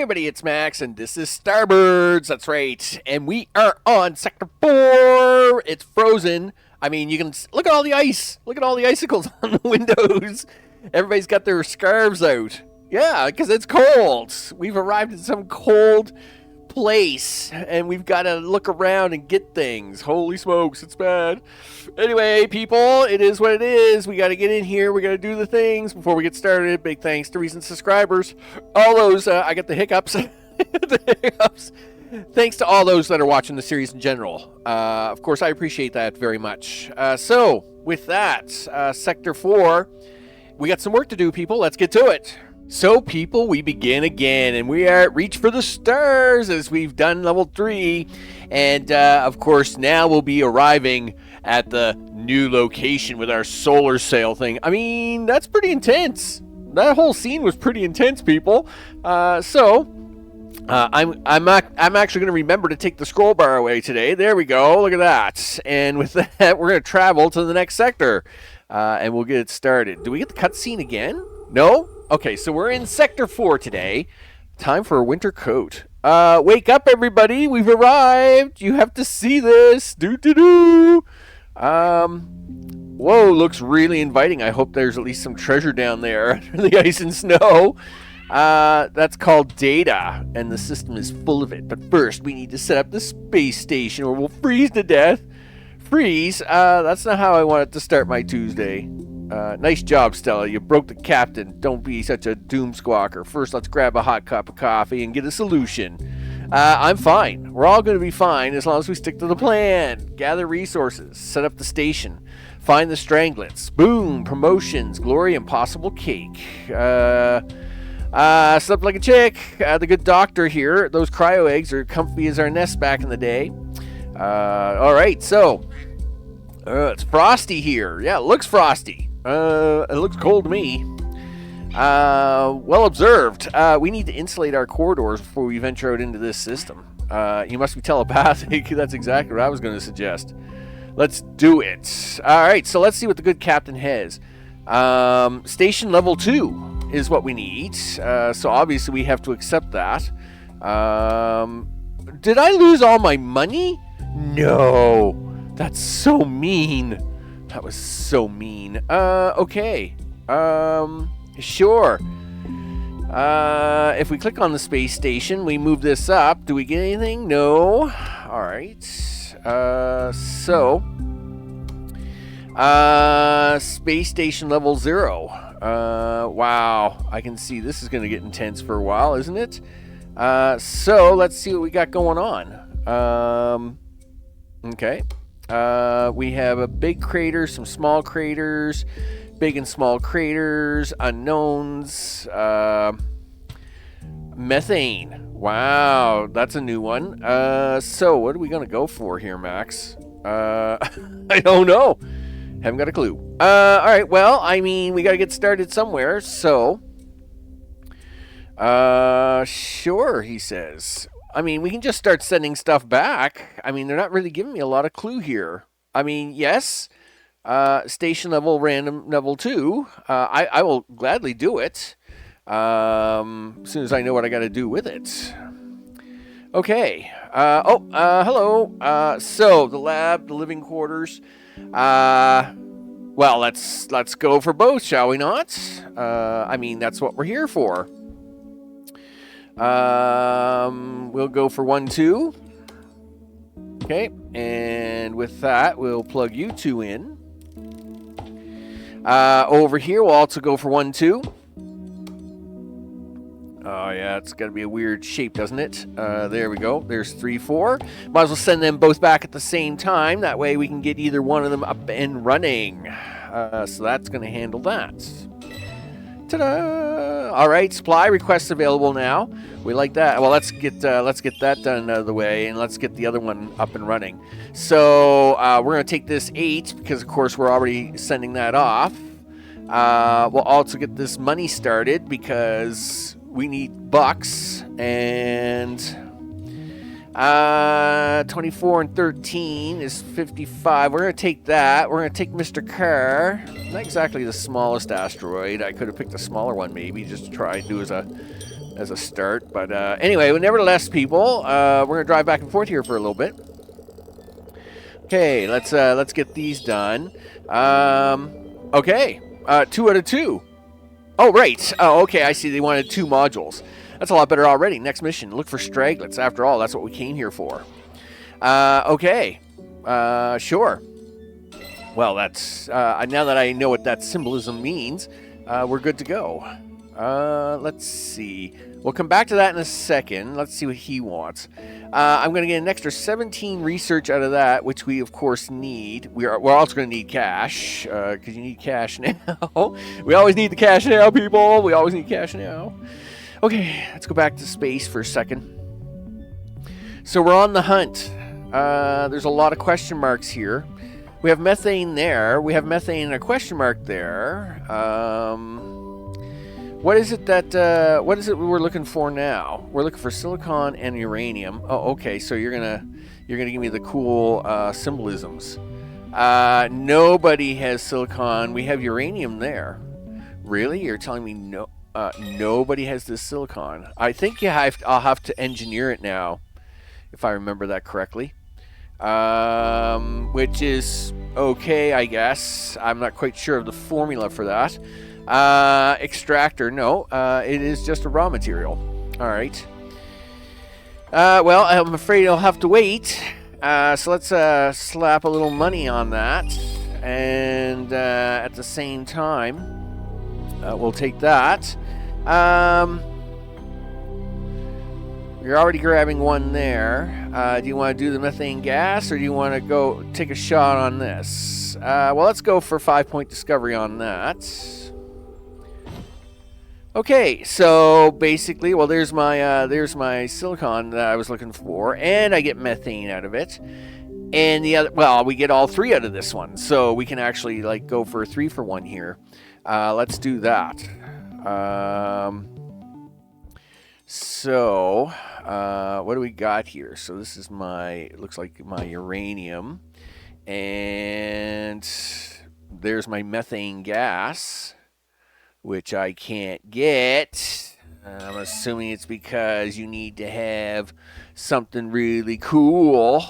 everybody, it's Max, and this is Starbirds, that's right. And we are on Sector 4. It's frozen. I mean, you can look at all the ice. Look at all the icicles on the windows. Everybody's got their scarves out. Yeah, because it's cold. We've arrived in some cold place, and we've got to look around and get things. Holy smokes, it's bad. Anyway, people, it is what it is. We got to get in here. We got to do the things before we get started. Big thanks to recent subscribers. All those, I get the hiccups. The hiccups. Thanks to all those that are watching the series in general. Of course, I appreciate that very much. So, with that, Sector 4, we got some work to do, people. Let's get to it. So, people, we begin again, and we are at Reach for the Stars, as we've done level 3. And, of course, now we'll be arriving at the new location with our solar sail thing. I mean, that's pretty intense. That whole scene was pretty intense, people. I'm actually going to remember to take the scroll bar away today. There we go. Look at that. And with that, we're going to travel to the next sector, and we'll get it started. Do we get the cutscene again? No? Okay, so we're in Sector 4 today. Time for a winter coat. Wake up, everybody. We've arrived. You have to see this. Doo-doo-doo. Whoa, looks really inviting. I hope there's at least some treasure down there under the ice and snow. That's called data, and the system is full of it. But first, we need to set up the space station, or we'll freeze to death. Freeze? That's not how I wanted to start my Tuesday. Nice job, Stella. You broke the captain. Don't be such a doom squawker. First, let's grab a hot cup of coffee and get a solution. I'm fine. We're all going to be fine as long as we stick to the plan. Gather resources. Set up the station. Find the stranglets. Boom. Promotions. Glory. Impossible cake. Slept like a chick. The good doctor here. Those cryo eggs are comfy as our nest back in the day. Alright, so it's frosty here. Yeah, it looks frosty. It looks cold to me. Well observed. We need to insulate our corridors before we venture out into this system. You must be telepathic. That's exactly what I was going to suggest. Let's do it. Alright, so let's see what the good captain has. Station level 2 is what we need. So obviously we have to accept that. Did I lose all my money? No. That's so mean. That was so mean. Okay. Sure. If we click on the space station, we move this up. Do we get anything? No. Alright. Space station level 0. Wow. I can see this is going to get intense for a while, isn't it? So, let's see what we got going on. Okay. We have a big crater, some small craters, big and small craters, unknowns, methane. Wow, that's a new one. So what are we going to go for here, Max? I don't know. Haven't got a clue. Alright, well, I mean, we got to get started somewhere, so... sure, he says. I mean, we can just start sending stuff back. I mean, they're not really giving me a lot of clue here. I mean, yes, station level, random level 2. I will gladly do it as soon as I know what I got to do with it. Okay. Hello. So, the lab, the living quarters. Well, let's go for both, shall we not? I mean, that's what we're here for. We'll go for 1, 2. Okay, and with that, we'll plug you 2 in. Over here, we'll also go for 1, 2. Oh, yeah, it's got to be a weird shape, doesn't it? There we go. There's 3, 4. Might as well send them both back at the same time. That way we can get either one of them up and running. So that's going to handle that. Ta-da! All right, supply requests available now. We like that. Well, let's get that done out of the way, and let's get the other one up and running. So we're going to take this 8 because, of course, we're already sending that off. We'll also get this money started because we need bucks, and 24 and 13 is 55. We're going to take that. We're going to take Mr. Carr. Not exactly the smallest asteroid. I could have picked a smaller one maybe just to try and do as a as a start. But anyway, nevertheless, people, we're gonna drive back and forth here for a little bit. Okay, let's get these done. Okay, 2 out of 2. Oh, right. Oh, okay, I see. They wanted 2 modules. That's a lot better already. Next mission, look for stragglers. After all, that's what we came here for. Okay. Sure. Well, that's... now that I know what that symbolism means, we're good to go. Let's see. We'll come back to that in a second. Let's see what he wants. I'm going to get an extra 17 research out of that, which we, of course, need. We're also going to need cash, because you need cash now. We always need the cash now, people. We always need cash now. Okay, let's go back to space for a second. So we're on the hunt. There's a lot of question marks here. We have methane there. We have methane and a question mark there. What is it that what is it we're looking for now? We're looking for silicon and uranium. Oh, okay. So you're gonna give me the cool symbolisms. Nobody has silicon. We have uranium there. Really? You're telling me no? Nobody has this silicon. I think I'll have to engineer it now, if I remember that correctly. Which is okay, I guess. I'm not quite sure of the formula for that. Extractor, no. It is just a raw material. All right. Well, I'm afraid I'll have to wait. So let's slap a little money on that, and at the same time, we'll take that. You're already grabbing one there. Do you want to do the methane gas, or do you want to go take a shot on this? Well, let's go for 5-point discovery on that. Okay, so basically, well, there's my silicon that I was looking for, and I get methane out of it. And the other, well, we get all 3 out of this one, so we can actually like go for a 3-for-1 here. Let's do that. So, what do we got here? So this is looks like my uranium, and there's my methane gas, which I can't get. I'm assuming it's because you need to have something really cool,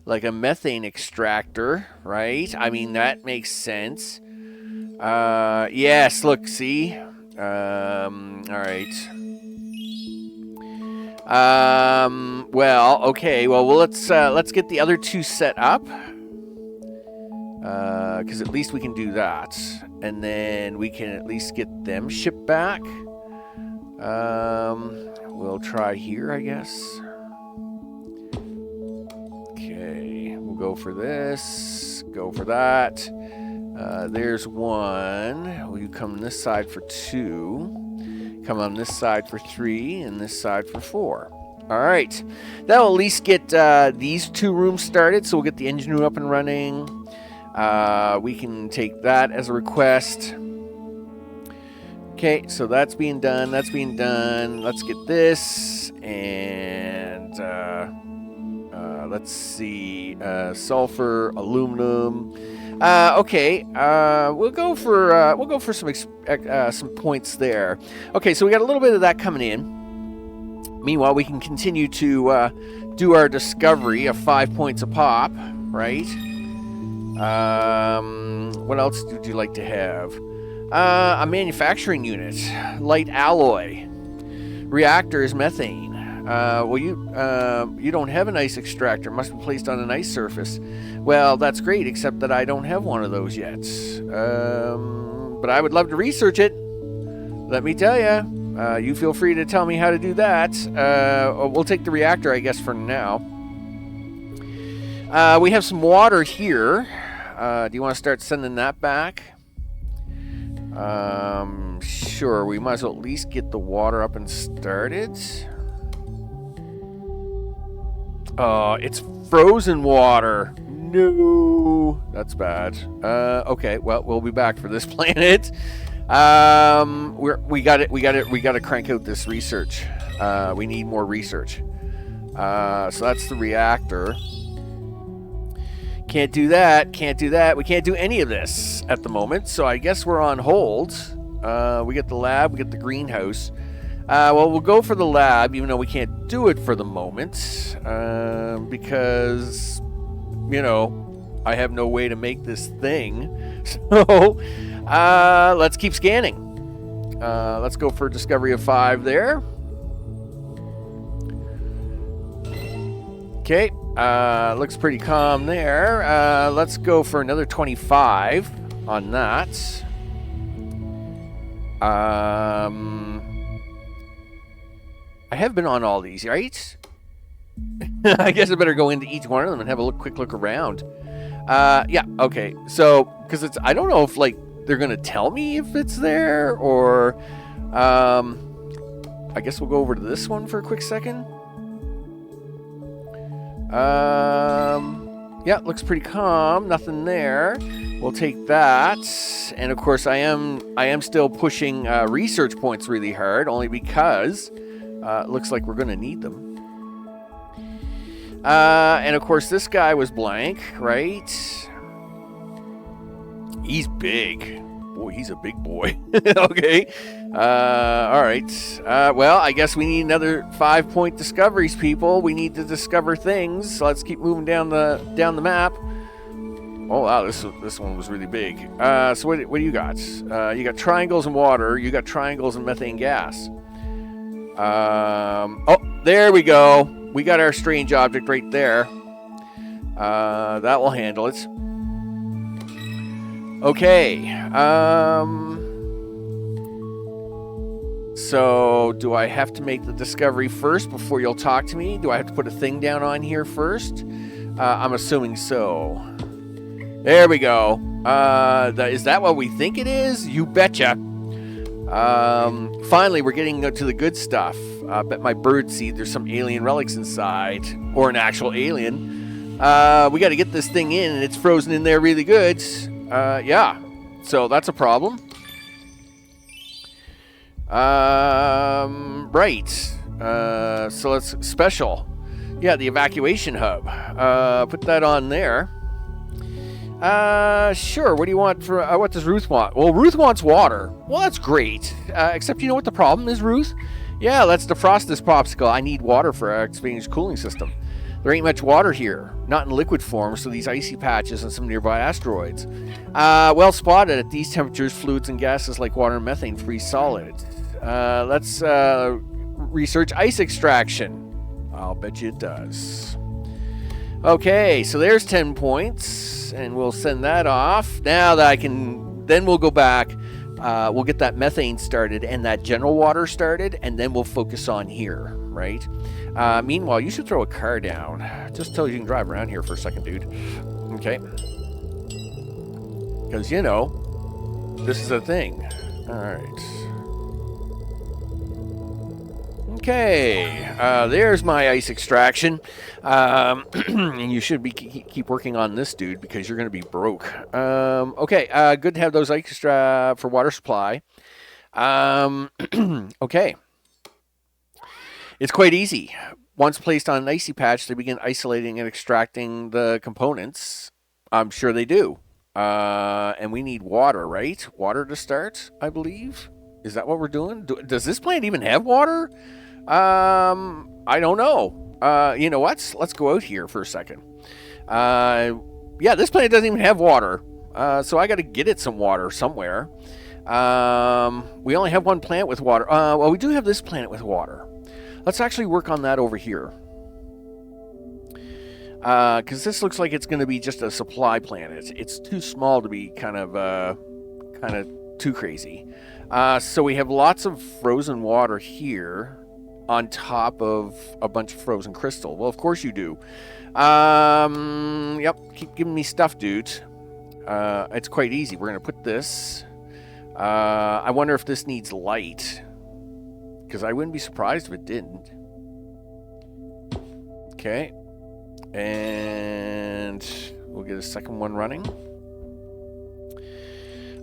like a methane extractor, right? I mean, that makes sense. Yes, look, see? All right. Well, okay. Well, let's get the other 2 set up. Because at least we can do that. And then we can at least get them shipped back. We'll try here, I guess. Okay, we'll go for this. Go for that. There's 1. Will you come on this side for 2? Come on this side for 3, and this side for 4. All right. That'll at least get these 2 rooms started, so we'll get the engine room up and running. We can take that as a request. Okay, so that's being done. That's being done. Let's get this, and let's see, sulfur, aluminum. Okay, we'll go for some points there. Okay, so we got a little bit of that coming in. Meanwhile, we can continue to do our discovery of 5 points a pop, right? What else would you like to have? A manufacturing unit, light alloy, reactors, methane. Well, you don't have an ice extractor. Must be placed on an ice surface. Well, that's great, except that I don't have one of those yet. But I would love to research it. Let me tell you. You feel free to tell me how to do that. We'll take the reactor, I guess, for now. We have some water here. Do you want to start sending that back? Sure. We might as well at least get the water up and started. It's frozen water. No, that's bad. Okay, well, we'll be back for this planet. We got to crank out this research. We need more research. So that's the reactor. Can't do that. We can't do any of this at the moment. So I guess we're on hold. We get the lab. We get the greenhouse. Well, we'll go for the lab, even though we can't do it for the moment, because, you know, I have no way to make this thing. So, let's keep scanning. Let's go for discovery of 5 there. Okay, looks pretty calm there. Let's go for another 25 on that. I have been on all these, right? I guess I better go into each one of them and have a quick look around. Yeah, okay. So, because I don't know if, like, they're going to tell me if it's there, or, I guess we'll go over to this one for a quick second. Yeah, looks pretty calm. Nothing there. We'll take that. And of course, I am still pushing research points really hard, only because it looks like we're going to need them. And of course, this guy was blank, right? He's big. Boy, he's a big boy. Okay. All right. Well, I guess we need another 5-point discoveries, people. We need to discover things. So let's keep moving down the map. Oh wow, this one was really big. So what do you got? You got triangles and water. You got triangles and methane gas. Oh, there we go. We got our strange object right there. That will handle it. Okay. So, do I have to make the discovery first before you'll talk to me? Do I have to put a thing down on here first? I'm assuming so. There we go. Is that what we think it is? You betcha. Finally, we're getting to the good stuff. I bet my bird seed there's some alien relics inside, or an actual alien. We got to get this thing in, and it's frozen in there really good. Yeah, so that's a problem. Right. So let's special. Yeah, the evacuation hub. Put that on there. Sure. What do you want for? What does Ruth want? Well, Ruth wants water. Well, that's great. Except you know what the problem is, Ruth? Yeah, let's defrost this popsicle. I need water for our expanding cooling system. There ain't much water here, not in liquid form, so these icy patches and some nearby asteroids. Well spotted. At these temperatures, fluids and gases like water and methane freeze solid. Let's research ice extraction. I'll bet you it does. Okay, so there's 10 points, and we'll send that off. Now that I can, then we'll go back. We'll get that methane started and that general water started, and then we'll focus on here, right? Meanwhile, you should throw a car down, just so you can drive around here for a second, dude. Okay. Because, you know, this is a thing. All right. Okay, there's my ice extraction. And you should be keep working on this, dude, because you're going to be broke. Okay, good to have those extra for water supply. Okay. It's quite easy. Once placed on an icy patch, they begin isolating and extracting the components. I'm sure they do. And we need water, right? Water to start, I believe. Is that what we're doing? Does this planet even have water? I don't know. You know what? Let's go out here for a second. Yeah, this planet doesn't even have water. So I got to get it some water somewhere. We only have one planet with water. Well, we do have this planet with water. Let's actually work on that over here. Because this looks like it's going to be just a supply planet. It's too small to be kind of too crazy. So we have lots of frozen water here on top of a bunch of frozen crystal. Well, of course you do. Yep, keep giving me stuff, dude. It's quite easy. We're going to put this. I wonder if this needs light. Because I wouldn't be surprised if it didn't. Okay. And we'll get a second one running.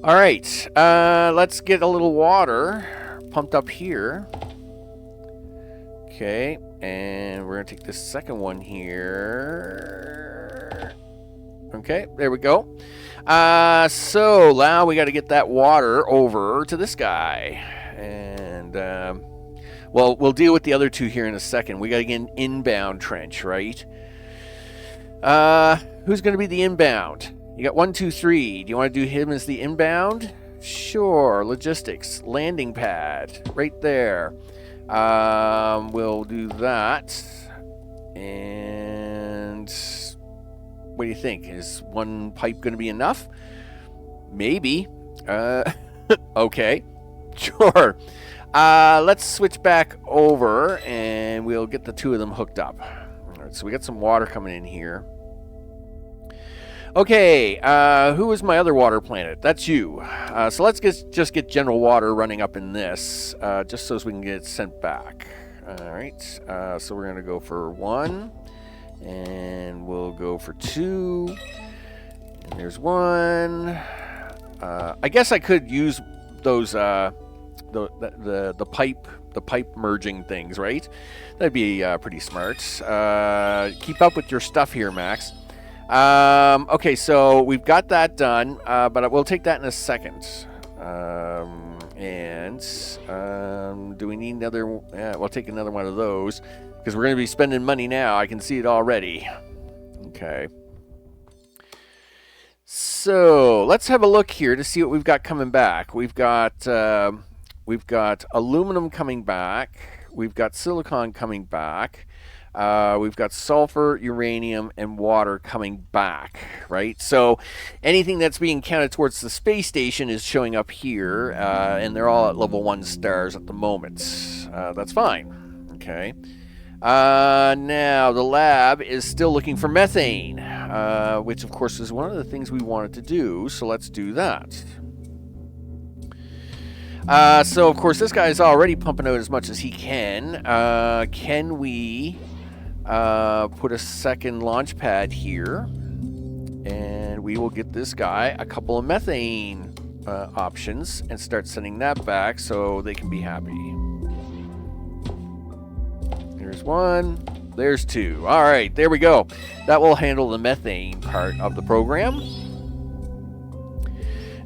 All right. Let's get a little water pumped up here. Okay. And we're going to take this second one here. Okay. There we go. So now we got to get that water over to this guy. And Well, we'll deal with the other two here in a second. We got to get an inbound trench, right? Who's going to be the inbound? You got 1, 2, 3. Do you want to do him as the inbound? Sure. Logistics. Landing pad. Right there. We'll do that. And what do you think? Is one pipe going to be enough? Maybe. Okay. Sure. Let's switch back over and we'll get the two of them hooked up. All right, so we got some water coming in here. Okay, who is my other water planet? That's you. So let's just get general water running up in this, just so we can get it sent back. All right, so we're going to go for 1, and we'll go for 2, and there's 1. I guess I could use those the pipe merging things, right? That'd be pretty smart. Keep up with your stuff here, Max. Okay, so we've got that done, but we'll take that in a second. Do we need another? Yeah, we'll take another one of those because we're going to be spending money now. I can see it already. Okay. So let's have a look here to see what we've got coming back. We've got aluminum coming back. We've got silicon coming back. We've got sulfur, uranium, and water coming back, right? So anything that's being counted towards the space station is showing up here, and they're all at level 1 stars at the moment. That's fine, okay? Now, the lab is still looking for methane, which, of course, is one of the things we wanted to do, so let's do that. So, of course, this guy is already pumping out as much as he can. Can we put a second launch pad here? And we will get this guy a couple of methane options and start sending that back so they can be happy. There's 1. There's 2. All right, there we go. That will handle the methane part of the program.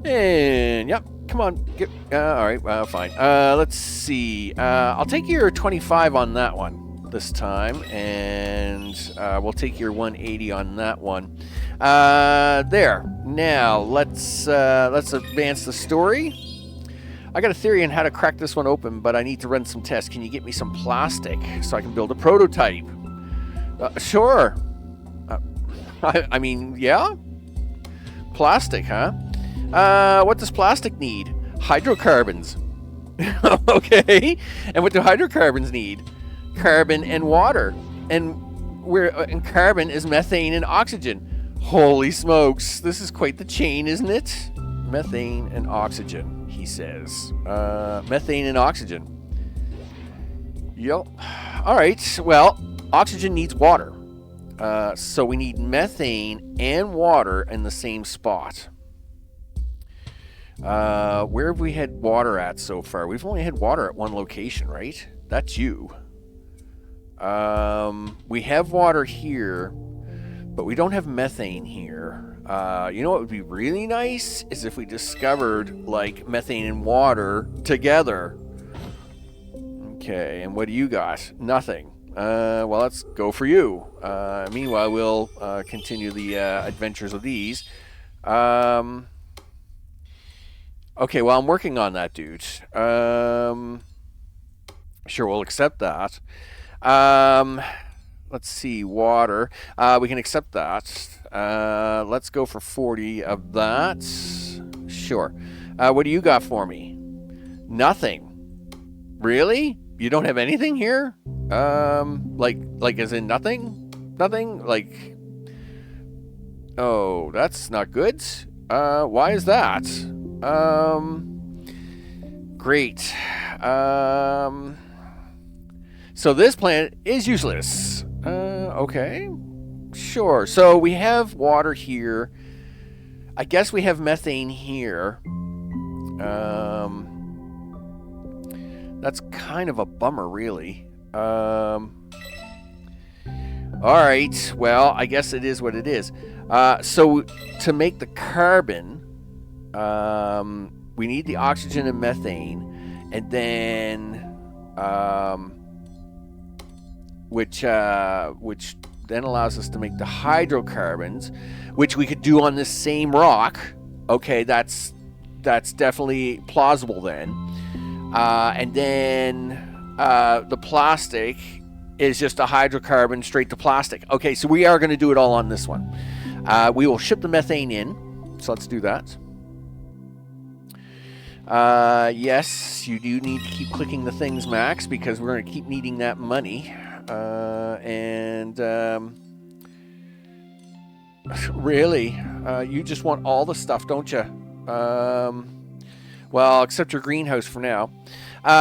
And, yep. Come on, get, all right, fine. Let's see. I'll take your 25 on that one this time, and we'll take your 180 on that one. There. Now let's advance the story. I got a theory on how to crack this one open, but I need to run some tests. Can you get me some plastic so I can build a prototype? Sure. I mean, yeah. Plastic, huh? What does plastic need? Hydrocarbons. Okay. And what do hydrocarbons need? Carbon and water. And carbon is methane and oxygen. Holy smokes. This is quite the chain, isn't it? Methane and oxygen, he says. Methane and oxygen. Yep. All right. Well, oxygen needs water. So we need methane and water in the same spot. Where have we had water at so far? We've only had water at one location, right? That's you. We have water here, but we don't have methane here. You know what would be really nice is if we discovered, like, methane and water together. Okay, and what do you got? Nothing. Well, let's go for you. Meanwhile, we'll continue the adventures of these. Okay, well, I'm working on that, dude. Sure, we'll accept that. Let's see, water. We can accept that. Let's go for 40 of that. Sure. What do you got for me? Nothing. Really? You don't have anything here? Like as in nothing? Nothing? Like... Oh, that's not good. Why is that? Great. So this planet is useless. Okay. Sure. So we have water here. I guess we have methane here. That's kind of a bummer, really. All right. Well, I guess it is what it is. So to make the carbon, we need the oxygen and methane, and then which then allows us to make the hydrocarbons, which we could do on this same rock. Okay, that's definitely plausible then. And then the plastic is just a hydrocarbon straight to plastic. Okay, so we are going to do it all on this one. We will ship the methane in, so let's do that. Yes, you do need to keep clicking the things, Max, because we're going to keep needing that money. Really, you just want all the stuff, don't you? Well, except your greenhouse for now.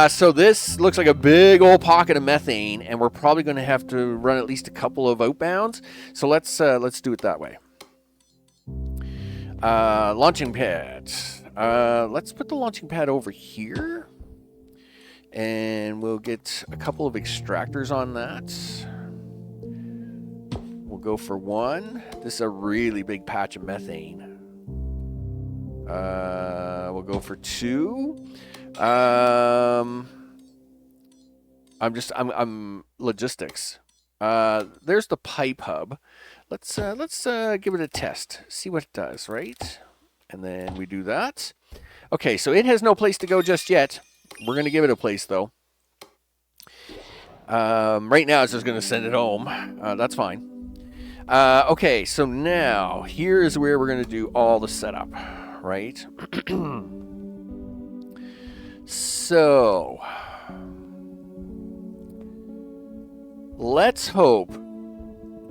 So this looks like a big old pocket of methane, and we're probably going to have to run at least a couple of outbounds. So let's do it that way. Launching pad. Let's put the launching pad over here, and we'll get a couple of extractors on that. We'll go for one. This is a really big patch of methane. We'll go for two. I'm logistics. There's the pipe hub. Let's give it a test. See what it does, right? And then we do that. Okay, so it has no place to go just yet. We're going to give it a place, though. Right now, it's just going to send it home. That's fine. Okay, so now, here's where we're going to do all the setup, right? So, let's hope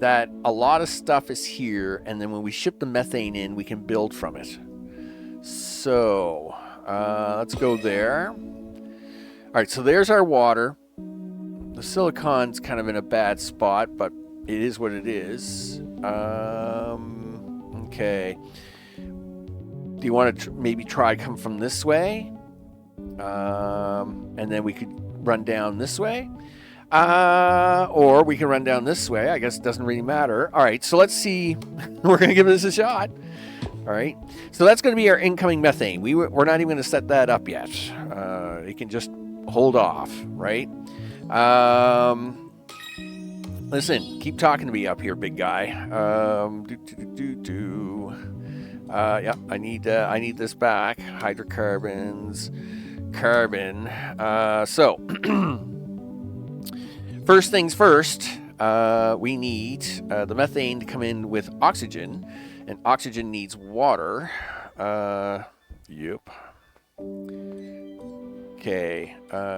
that a lot of stuff is here, and then when we ship the methane in, we can build from it. So, let's go there. All right, so there's our water. The silicon's kind of in a bad spot, but it is what it is. Okay. Do you want to maybe try to come from this way? And then we could run down this way. Or we can run down this way. I guess it doesn't really matter. All right, so let's see. We're going to give this a shot. All right, so that's going to be our incoming methane. We're not even going to set that up yet. It can just hold off, right? Listen, keep talking to me up here, big guy. Yeah, I need this back. Hydrocarbons, carbon. So, first things first, we need the methane to come in with oxygen. And oxygen needs water. Yep. Okay,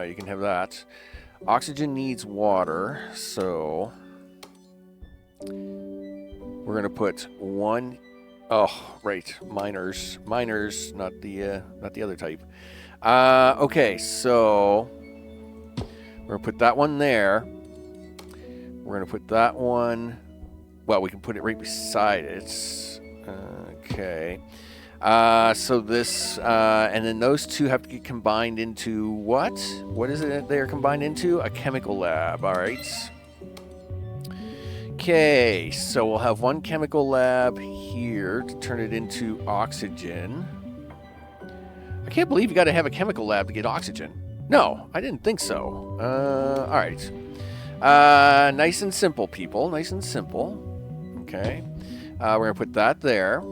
you can have that. Oxygen needs water, so we're gonna put one. Oh, right, miners, not the other type. Okay, so we're gonna put that one there. We're gonna put that one. Well, we can put it right beside it. Okay. So this, and then those two have to get combined into what? What is it they are combined into? A chemical lab, all right. Okay, so we'll have one chemical lab here to turn it into oxygen. I can't believe you got to have a chemical lab to get oxygen. No, I didn't think so. All right. Nice and simple, people. Nice and simple. Okay. We're going to put that there.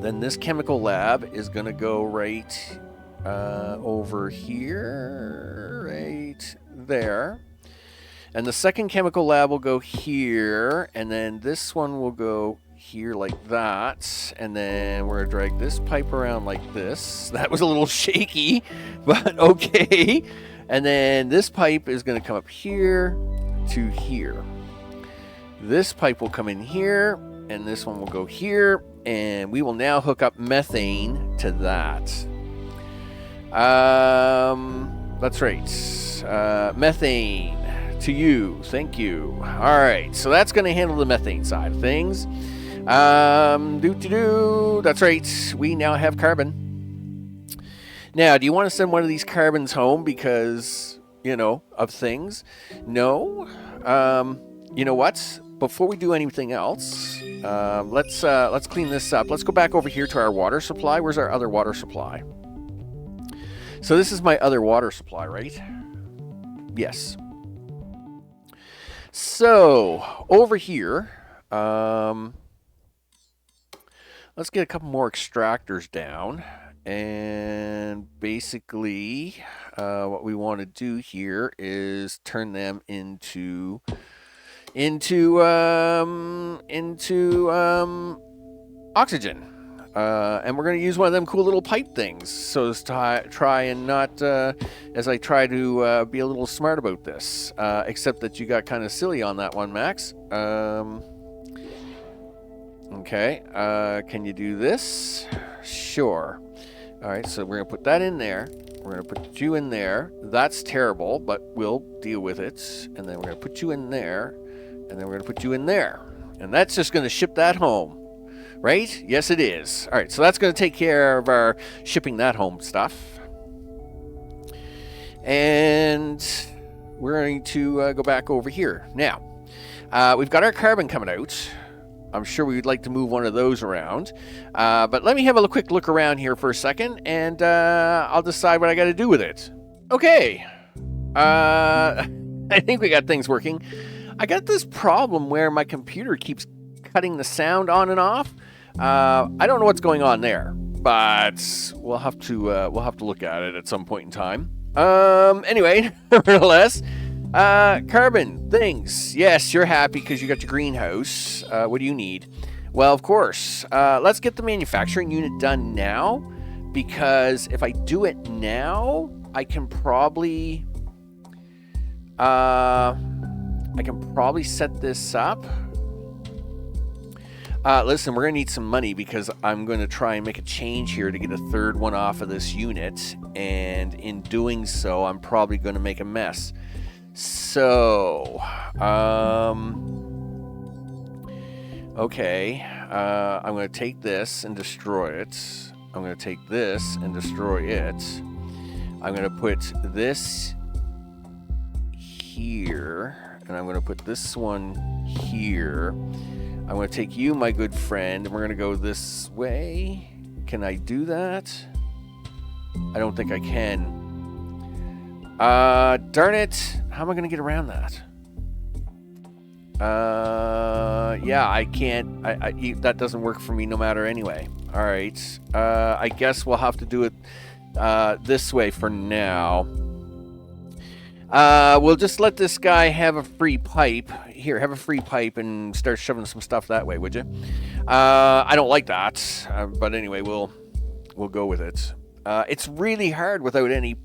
Then this chemical lab is going to go right over here, right there. And the second chemical lab will go here, and then this one will go here like that. And then we're going to drag this pipe around like this. That was a little shaky, but okay. And then this pipe is going to come up here to here. This pipe will come in here, and this one will go here, and we will now hook up methane to that. That's right. Methane to you. Thank you. All right, so that's going to handle the methane side of things. That's right. We now have carbon. Now, do you want to send one of these carbons home because, of things? No. You know what? Before we do anything else, let's clean this up. Let's go back over here to our water supply. Where's our other water supply? So this is my other water supply, right? Yes. So, over here, let's get a couple more extractors down. And basically, what we want to do here is turn them into oxygen. And we're going to use one of them cool little pipe things, so as to try and not, as I try to be a little smart about this, except that you got kind of silly on that one, Max. Okay, can you do this? Sure. All right, so we're going to put that in there. We're going to put you in there. That's terrible, but we'll deal with it. And then we're going to put you in there. And then we're going to put you in there. And that's just going to ship that home. Right? Yes, it is. All right, so that's going to take care of our shipping that home stuff. And we're going to go back over here. Now, we've got our carbon coming out. I'm sure we'd like to move one of those around. But let me have a quick look around here for a second, and I'll decide what I got to do with it. Okay. I think we got things working. I got this problem where my computer keeps cutting the sound on and off. I don't know what's going on there, but we'll have to look at it at some point in time. Anyway, nevertheless, carbon things. Yes, you're happy because you got your greenhouse. What do you need? Well, of course. Let's get the manufacturing unit done now, because if I do it now, I can probably set this up. Listen, we're going to need some money because I'm going to try and make a change here to get a third one off of this unit. And in doing so, I'm probably going to make a mess. So, okay. I'm going to take this and destroy it. I'm going to take this and destroy it. I'm going to put this here. And I'm going to put this one here. I'm going to take you, my good friend, and we're going to go this way. Can I do that? I don't think I can. Darn it. How am I going to get around that? Yeah, I can't. That doesn't work for me no matter anyway. All right. I guess we'll have to do it this way for now. We'll just let this guy have a free pipe. Here, have a free pipe and start shoving some stuff that way, would you? I don't like that, but anyway, we'll go with it. It's really hard without any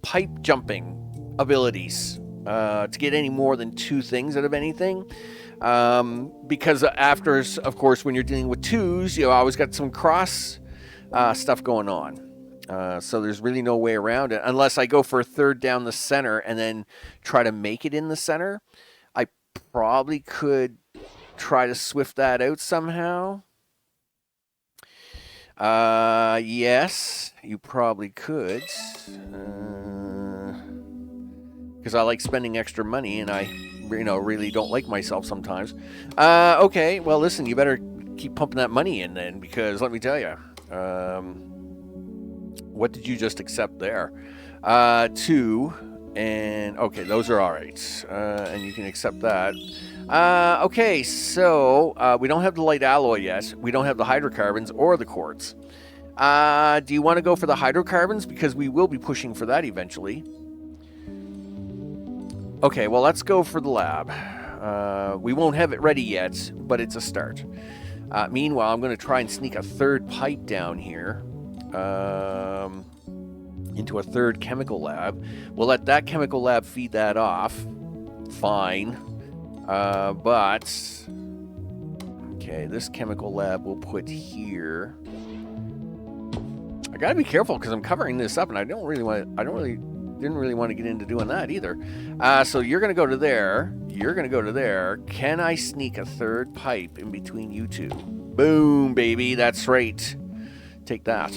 pipe jumping abilities to get any more than two things out of anything. Because after, of course, when you're dealing with twos, you always got some cross stuff going on. So there's really no way around it unless I go for a third down the center and then try to make it in the center. I probably could try to swift that out somehow. Yes, you probably could. Because I like spending extra money and I, really don't like myself sometimes. Okay, well, listen, you better keep pumping that money in then, because let me tell you. What did you just accept there? 2, and okay, those are all right. And you can accept that. Okay, so we don't have the light alloy yet. We don't have the hydrocarbons or the quartz. Do you want to go for the hydrocarbons? Because we will be pushing for that eventually. Okay, well, let's go for the lab. We won't have it ready yet, but it's a start. Meanwhile, I'm going to try and sneak a third pipe down here. Into a third chemical lab. We'll let that chemical lab feed that off. Fine. But okay, this chemical lab we'll put here. I gotta be careful because I'm covering this up, and I didn't really want to get into doing that either. So you're gonna go to there. You're gonna go to there. Can I sneak a third pipe in between you two? Boom, baby. That's right. Take that.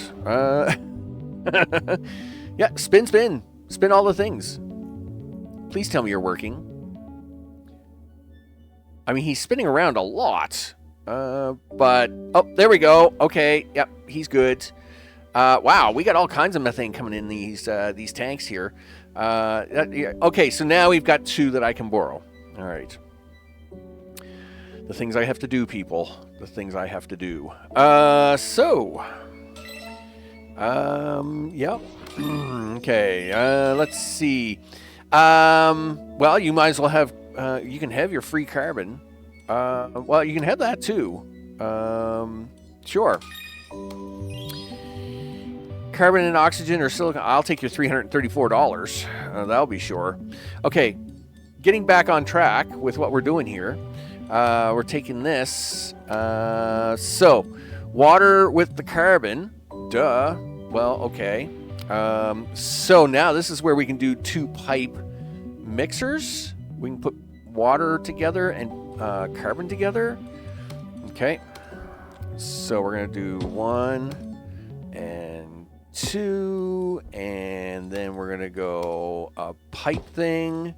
Yeah, spin all the things. Please tell me you're working. I mean, he's spinning around a lot, but oh, there we go. Okay, yep, he's good. Wow, we got all kinds of methane coming in these tanks here. Okay, so now we've got 2 that I can borrow. All right. The things I have to do, people. The things I have to do. Yep. Okay, let's see. Well, you might as well have, you can have your free carbon. Well, you can have that too. Sure. Carbon and oxygen or silicon. I'll take your $334. That'll be sure. Okay, getting back on track with what we're doing here. We're taking this. So, water with the carbon. Duh. Well, okay. So now this is where we can do 2 pipe mixers. We can put water together and carbon together. Okay. So we're going to do 1 and 2, and then we're going to go a pipe thing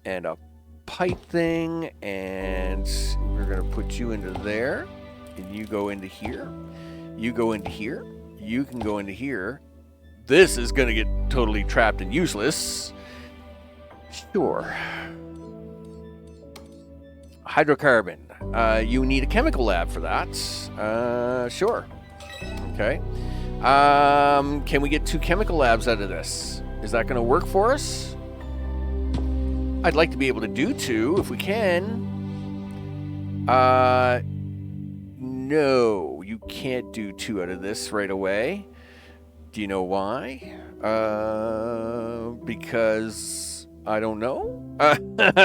and a pipe thing, and we're going to put you into there, and you go into here. You go into here. You can go into here. This is going to get totally trapped and useless. Sure. Hydrocarbon. You need a chemical lab for that. Sure. Okay. Can we get 2 chemical labs out of this? Is that going to work for us? I'd like to be able to do 2 if we can. No, you can't do 2 out of this right away. Do you know why? Because I don't know.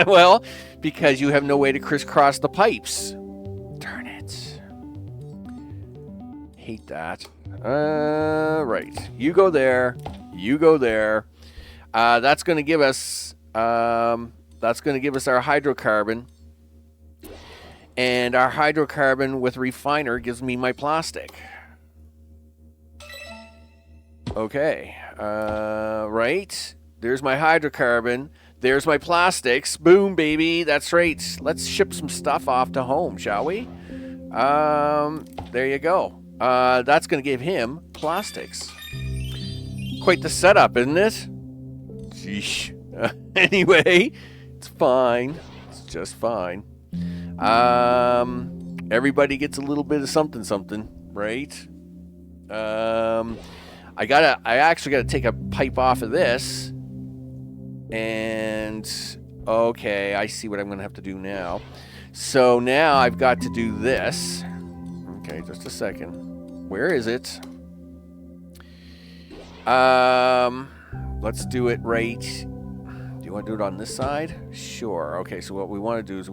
Well, because you have no way to crisscross the pipes. Darn it. Hate that. Right. You go there. You go there. That's going to give us our hydrocarbon. And our hydrocarbon with refiner gives me my plastic. Okay. Right. There's my hydrocarbon. There's my plastics. Boom, baby. That's right. Let's ship some stuff off to home, shall we? There you go. That's going to give him plastics. Quite the setup, isn't it? Sheesh. Anyway, it's fine. It's just fine. Everybody gets a little bit of something, right? I actually gotta take a pipe off of this. And okay, I see what I'm gonna have to do now. So now I've got to do this. Okay, just a second. Where is it? Let's do it right. Do you want to do it on this side? Sure. Okay, so what we want to do is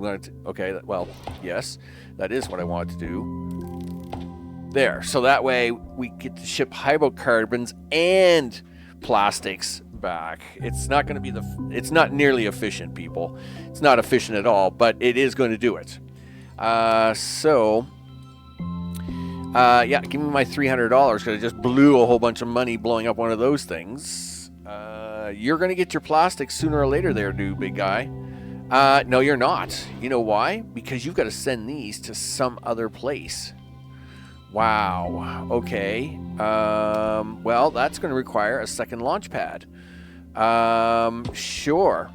okay, well, yes, that is what I want to do. There. So that way we get to ship hydrocarbons and plastics back. It's not going to be it's not nearly efficient, people. It's not efficient at all, but it is going to do it. Yeah, give me my $300 because I just blew a whole bunch of money blowing up one of those things. You're going to get your plastic sooner or later there, dude, big guy. No, you're not. You know why? Because you've got to send these to some other place. Wow. Okay. Well, that's going to require a second launch pad. Sure.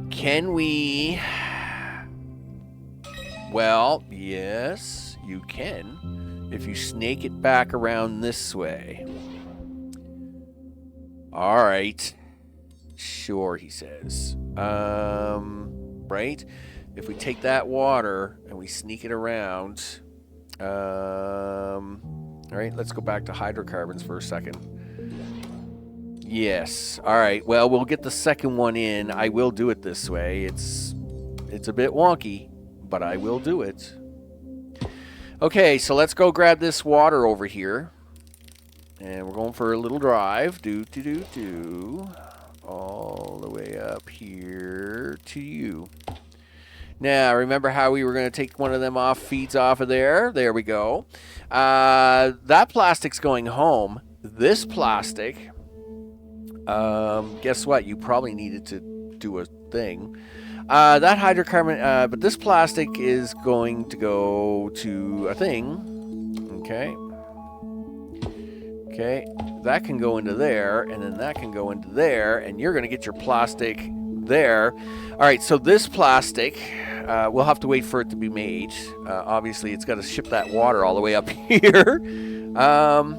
Can we... Well, yes, you can. If you snake it back around this way. All right. Sure, he says. Right? If we take that water and we sneak it around. All right, let's go back to hydrocarbons for a second. Yes. All right. Well, we'll get the second one in. I will do it this way. It's a bit wonky, but I will do it. Okay, so let's go grab this water over here. And we're going for a little drive. All the way up here to you. Now, remember how we were going to take one of them feeds off of there? There we go. That plastic's going home. This plastic, guess what? You probably needed to do a thing. That hydrocarbon, but this plastic is going to go to a thing. Okay. Okay, that can go into there, and then that can go into there, and you're going to get your plastic there. All right, so this plastic, we'll have to wait for it to be made. Obviously, it's got to ship that water all the way up here. I'm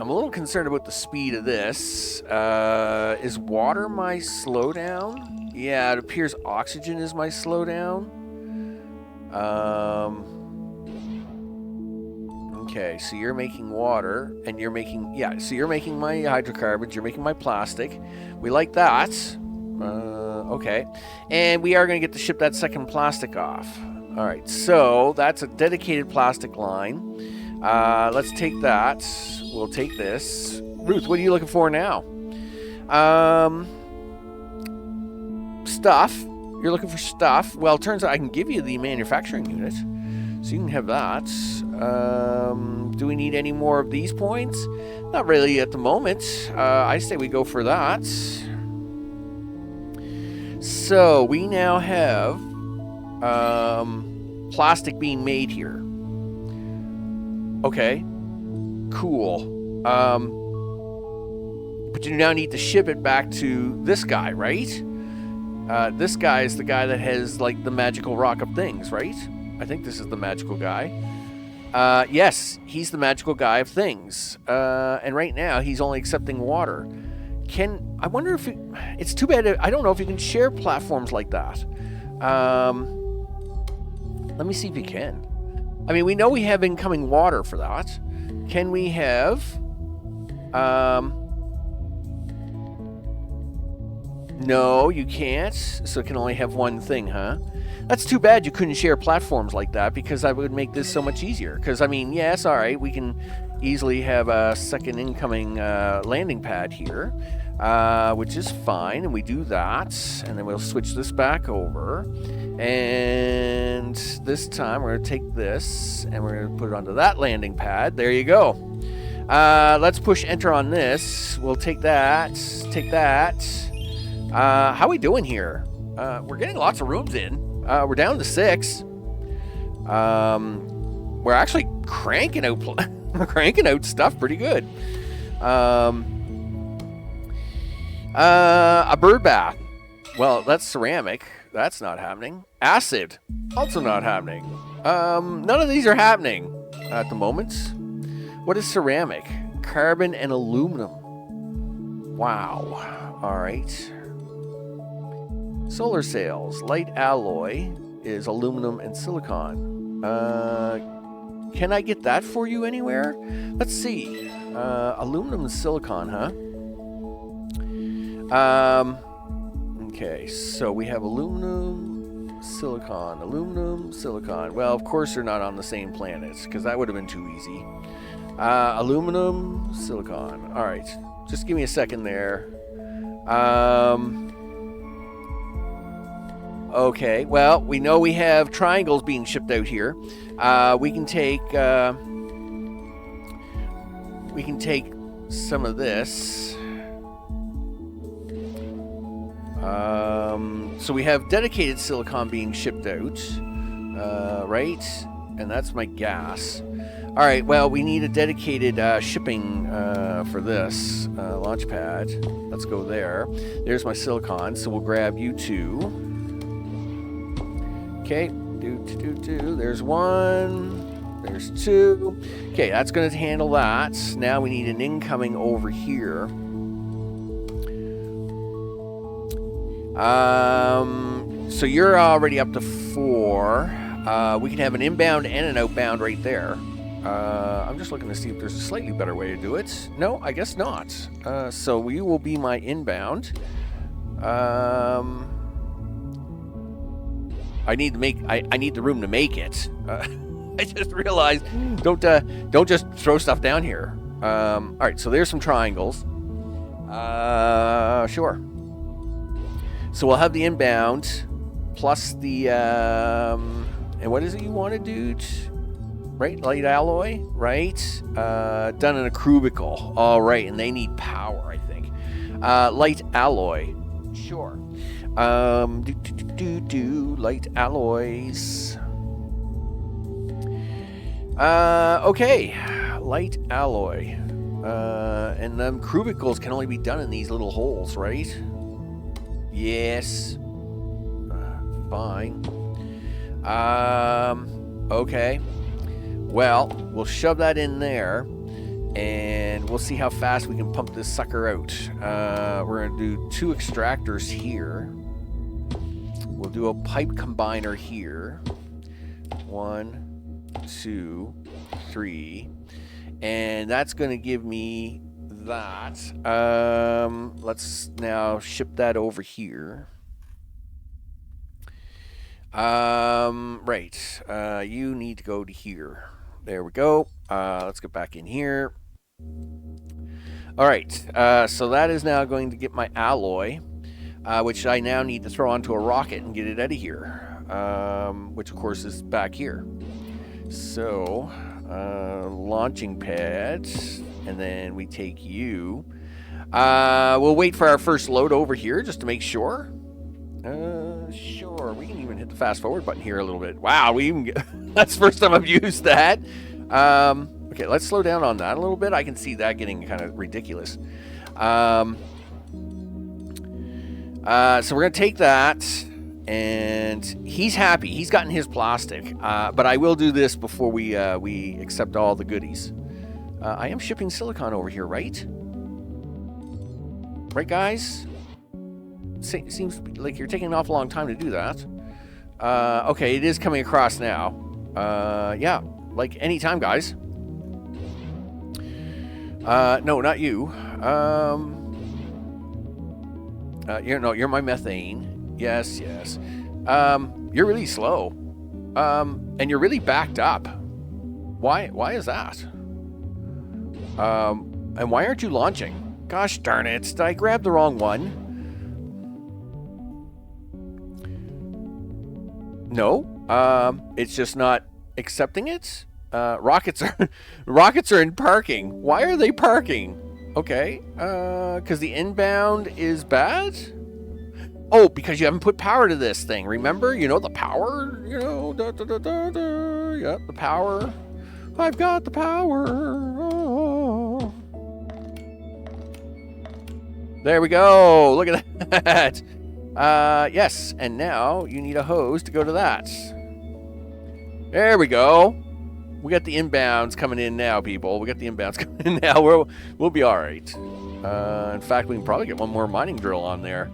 a little concerned about the speed of this. Is water my slowdown? Yeah, it appears oxygen is my slowdown. Okay, so you're making water, and you're making, yeah, so you're making my hydrocarbons, you're making my plastic. We like that. Okay. And we are going to get to ship that second plastic off. All right, so that's a dedicated plastic line. Let's take that. We'll take this. Ruth, what are you looking for now? Stuff. You're looking for stuff. Well, it turns out I can give you the manufacturing unit. So you can have that. Do we need any more of these points? Not really at the moment. I say we go for that. So we now have plastic being made here. Okay. Cool. But you now need to ship it back to this guy, right? This guy is the guy that has, like, the magical rock of things, right? I think this is the magical guy. Yes, he's the magical guy of things. And right now, he's only accepting water. I wonder if it's too bad. I don't know if you can share platforms like that. Let me see if you can. I mean, we know we have incoming water for that. Can we have... No, you can't. So it can only have one thing, huh? That's too bad you couldn't share platforms like that, because that would make this so much easier. Because, I mean, yes, all right, we can easily have a second incoming landing pad here, which is fine, and we do that, and then we'll switch this back over. And this time we're going to take this, and we're going to put it onto that landing pad. There you go. Let's push enter on this. We'll take that, take that. How are we doing here? We're getting lots of rooms in. We're down to 6. We're actually cranking out stuff pretty good. A bird bath. Well, that's ceramic. That's not happening. Acid. Also not happening. None of these are happening at the moment. What is ceramic? Carbon and aluminum. Wow. All right. Solar sails. Light alloy is aluminum and silicon. Can I get that for you anywhere? Let's see. Aluminum and silicon, huh? Okay, so we have aluminum, silicon. Well, of course they're not on the same planets, because that would have been too easy. Aluminum, silicon. All right, just give me a second there. Okay, well, we know we have triangles being shipped out here. We can take some of this. So we have dedicated silicon being shipped out, right? And that's my gas. All right, well, we need a dedicated shipping for this launch pad. Let's go there. There's my silicon, so we'll grab you two. Okay, there's one, there's two. Okay, that's going to handle that. Now we need an incoming over here. So you're already up to 4. We can have an inbound and an outbound right there. I'm just looking to see if there's a slightly better way to do it. No, I guess not. So we will be my inbound. I need the room to make it. I just realized, don't just throw stuff down here. All right, so there's some triangles. Sure. So we'll have the inbound plus the and what is it you want to do? Right, light alloy, right? Done in a cubicle. All right, and they need power, I think. Light alloy, sure. Light alloys. Okay. Light alloy. And them cubicles can only be done in these little holes, right? Yes. Fine. Okay. Well, we'll shove that in there, and we'll see how fast we can pump this sucker out. We're going to do 2 extractors here. We'll do a pipe combiner here. 1, 2, 3. And that's going to give me that. Let's now ship that over here. Right. You need to go to here. There we go. Let's get back in here. All right. So that is now going to get my alloy, which I now need to throw onto a rocket and get it out of here, which of course is back here. So, launching pad, and then we take you. We'll wait for our first load over here just to make sure. Sure, we can even hit the fast forward button here a little bit. Wow, we even get, that's the first time I've used that. Okay, let's slow down on that a little bit. I can see that getting kind of ridiculous. So we're going to take that, and he's happy. He's gotten his plastic, but I will do this before we accept all the goodies. I am shipping silicon over here, right? Right, guys? Seems like you're taking an awful long time to do that. Okay, it is coming across now. Yeah, like anytime, guys. No, not you. You're my methane. Yes. You're really slow. And you're really backed up. Why is that? And why aren't you launching? Gosh darn it, did I grab the wrong one? No, it's just not accepting it. Rockets are in parking. Why are they parking? Okay, because the inbound is bad? Oh, because you haven't put power to this thing, remember? You know, the power, you know, yeah, the power. I've got the power. Oh. There we go, look at that. Yes, and now you need a hose to go to that. There we go. We got the inbounds coming in now, people. We got the inbounds coming in now. We'll be all right. In fact, we can probably get one more mining drill on there.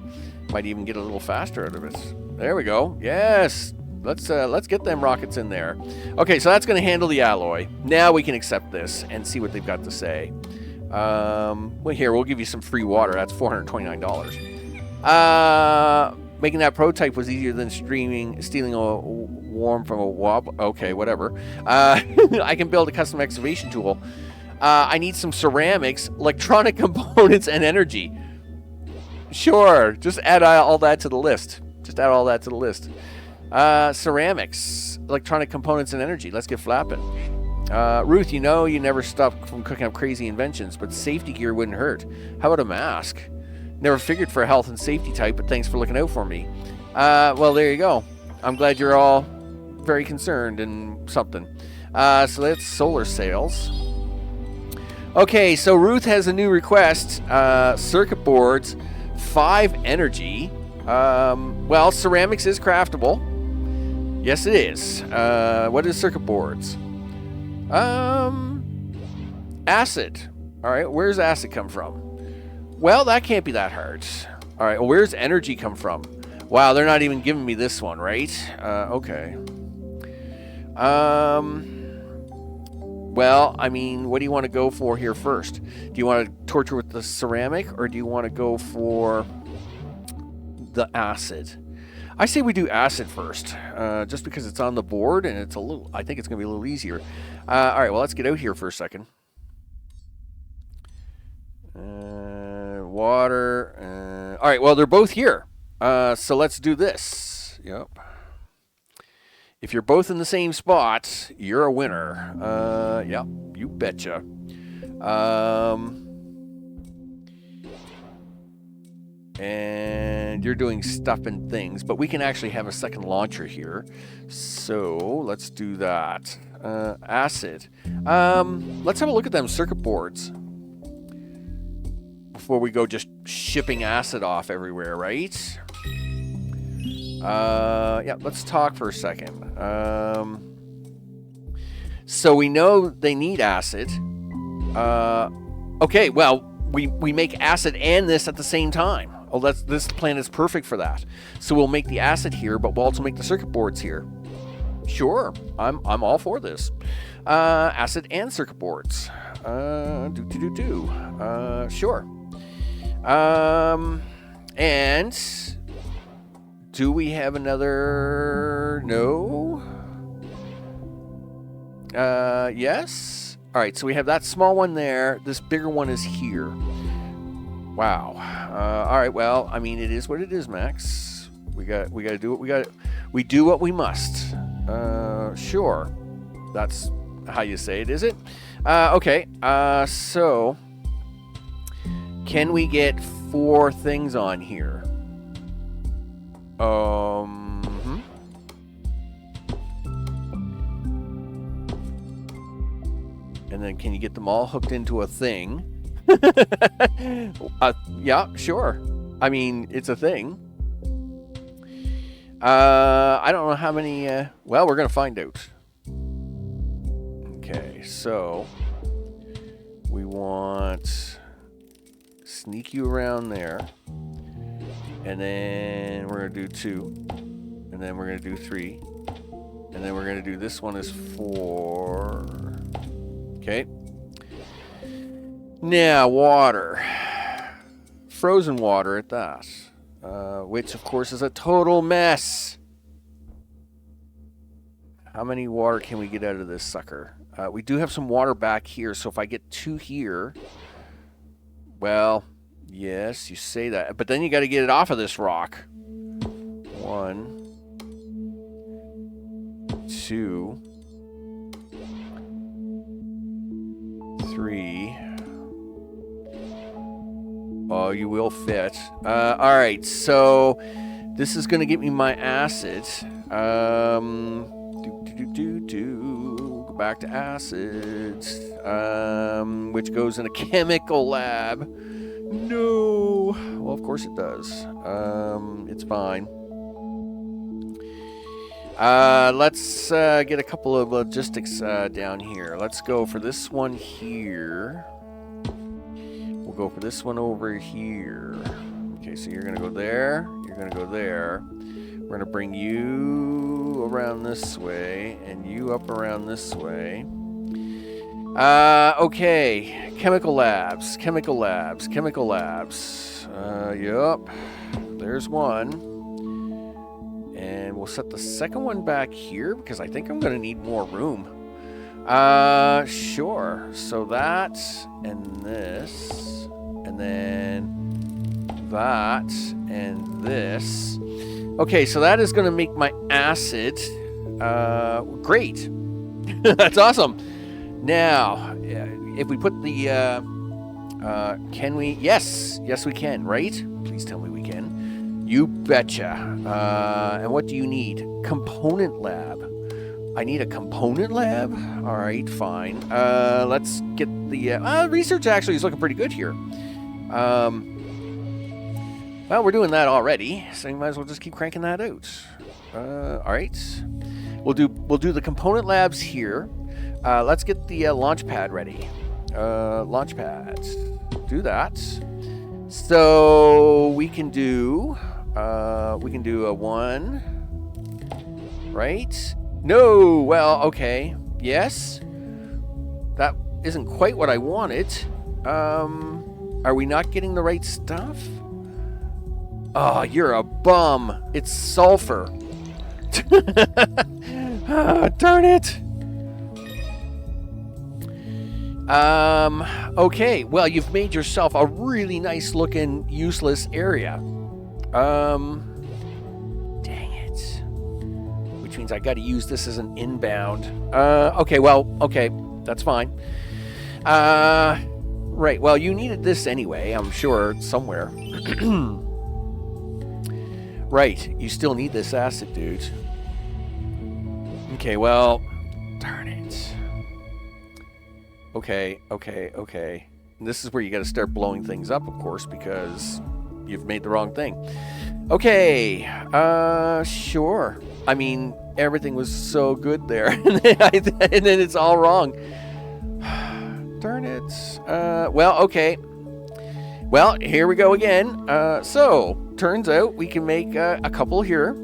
Might even get a little faster out of it. There we go. Yes. Let's get them rockets in there. Okay, so that's going to handle the alloy. Now we can accept this and see what they've got to say. Well, here, we'll give you some free water. That's $429. Making that prototype was easier than stealing a worm from a wob. Okay, whatever. I can build a custom excavation tool. I need some ceramics, electronic components, and energy. Sure, just add all that to the list. Ceramics, electronic components, and energy. Let's get flapping. Ruth, you know you never stop from cooking up crazy inventions, but safety gear wouldn't hurt. How about a mask? Never figured for a health and safety type, but thanks for looking out for me. Well, there you go. I'm glad you're all very concerned and something. So that's solar sails. Okay, so Ruth has a new request. Circuit boards, 5 energy. Well, ceramics is craftable. Yes, it is. What is circuit boards? Acid. All right, where's acid come from? Well, that can't be that hard. All right, well, where's energy come from? Wow, they're not even giving me this one, right? Okay. Well, I mean, what do you want to go for here first? Do you want to torture with the ceramic, or do you want to go for the acid? I say we do acid first, just because it's on the board, and it's a little, I think it's going to be a little easier. All right, well, let's get out here for a second. Water. All right, well, they're both here. So let's do this. Yep. If you're both in the same spot, you're a winner. Yep, you betcha. And and you're doing stuff and things, but we can actually have a second launcher here. So let's do that. Acid. Let's have a look at them circuit boards before we go just shipping acid off everywhere, right? Yeah, let's talk for a second. So we know they need acid. Okay, well, we make acid and this at the same time. Oh, this plan is perfect for that. So we'll make the acid here, but we'll also make the circuit boards here. Sure, I'm all for this. Acid and circuit boards. Sure. And do we have another? No. Yes. All right, so we have that small one there. This bigger one is here. Wow. All right. Well, I mean, it is what it is, Max. We got to do what we do what we must. Sure. That's how you say it, is it? Okay. So can we get 4 things on here? And then can you get them all hooked into a thing? Yeah, sure. I mean, it's a thing. I don't know how many... well, we're going to find out. Okay, so... we want... sneak you around there. And then we're going to do 2. And then we're going to do 3. And then we're going to do this one is 4. Okay. Now, water. Frozen water at that. Which, of course, is a total mess. How many water can we get out of this sucker? We do have some water back here, so if I get 2 here... well, yes, you say that. But then you got to get it off of this rock. 1, 2... 3. Oh, you will fit. All right, so this is going to get me my acid. Go back to acids, which goes in a chemical lab. No. Well, of course it does. It's fine. Let's get a couple of logistics down here. Let's go for this one here. We'll go for this one over here. Okay, so you're going to go there. You're going to go there. We're going to bring you around this way and you up around this way. Okay. Chemical labs. Chemical labs. Chemical labs. Yup. There's one. And we'll set the second one back here because I think I'm going to need more room. Sure. So that and this and then that and this. Okay, so that is going to make my acid. Great. That's awesome. Now, if we put the can we? Yes, we can, right? Please tell me we can. You betcha. And what do you need? Component lab. I need a component lab? All right, fine. Let's get the... research actually is looking pretty good here. Well, we're doing that already, so you might as well just keep cranking that out. All right. We'll do the component labs here. Let's get the launch pad ready. Launch pads. Do that. So we can do a 1, right? No. Well, okay. Yes. That isn't quite what I wanted. Are we not getting the right stuff? Oh, you're a bum. It's sulfur. Darn it. Okay, well, you've made yourself a really nice looking useless area. Dang it. Which means I got to use this as an inbound. Okay, that's fine. Right, well, you needed this anyway, I'm sure, somewhere. Right, you still need this acid, dude. Okay, well, darn it. Okay. And this is where you got to start blowing things up, of course, because you've made the wrong thing. Okay, sure. I mean, everything was so good there, and then it's all wrong. Darn it. Well, okay. Well, here we go again. So, turns out we can make a couple here.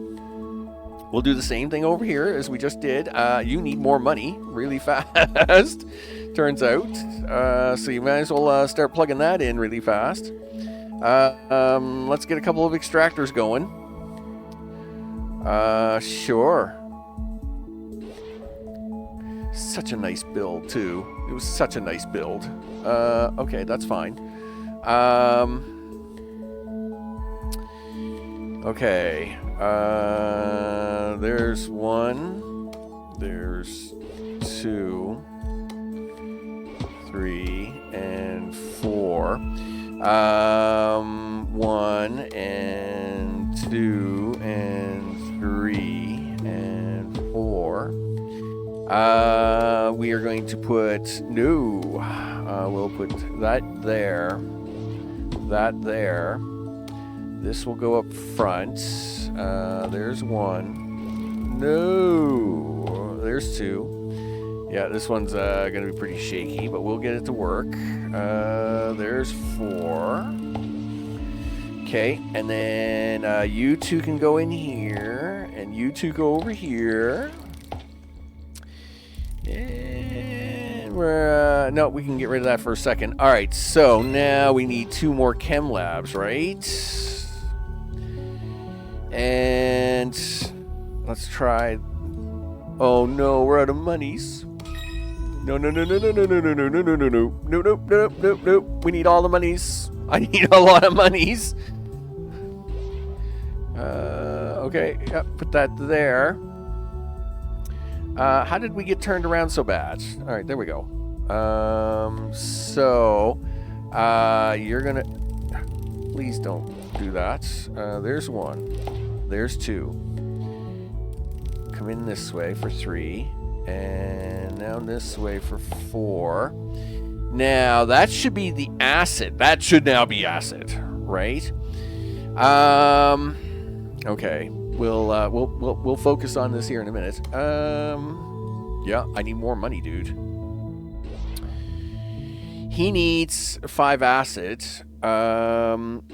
We'll do the same thing over here as we just did. You need more money really fast, turns out. So you might as well start plugging that in really fast. Let's get a couple of extractors going. Sure. Such a nice build, too. It was such a nice build. Okay, that's fine. Okay. There's 1. There's 2, 3, and 4. 1 and 2 and 3 and 4. We are going to put we'll put that there. That there. This will go up front. There's 1. No. There's 2. Yeah, this one's going to be pretty shaky, but we'll get it to work. There's 4. Okay, and then you 2 can go in here, and you 2 go over here. And we're... no, we can get rid of that for a second. All right, so now we need 2 more chem labs, right? And let's try. Oh no, we're out of monies. No. We need all the monies. I need a lot of monies. Okay, yep, put that there. How did we get turned around so bad? All right, there we go. You're gonna. Please don't do that. There's 1. There's 2. Come in this way for 3. And now this way for 4. Now, that should be the acid. That should now be acid, right? Okay. We'll focus on this here in a minute. Yeah, I need more money, dude. He needs 5 acid.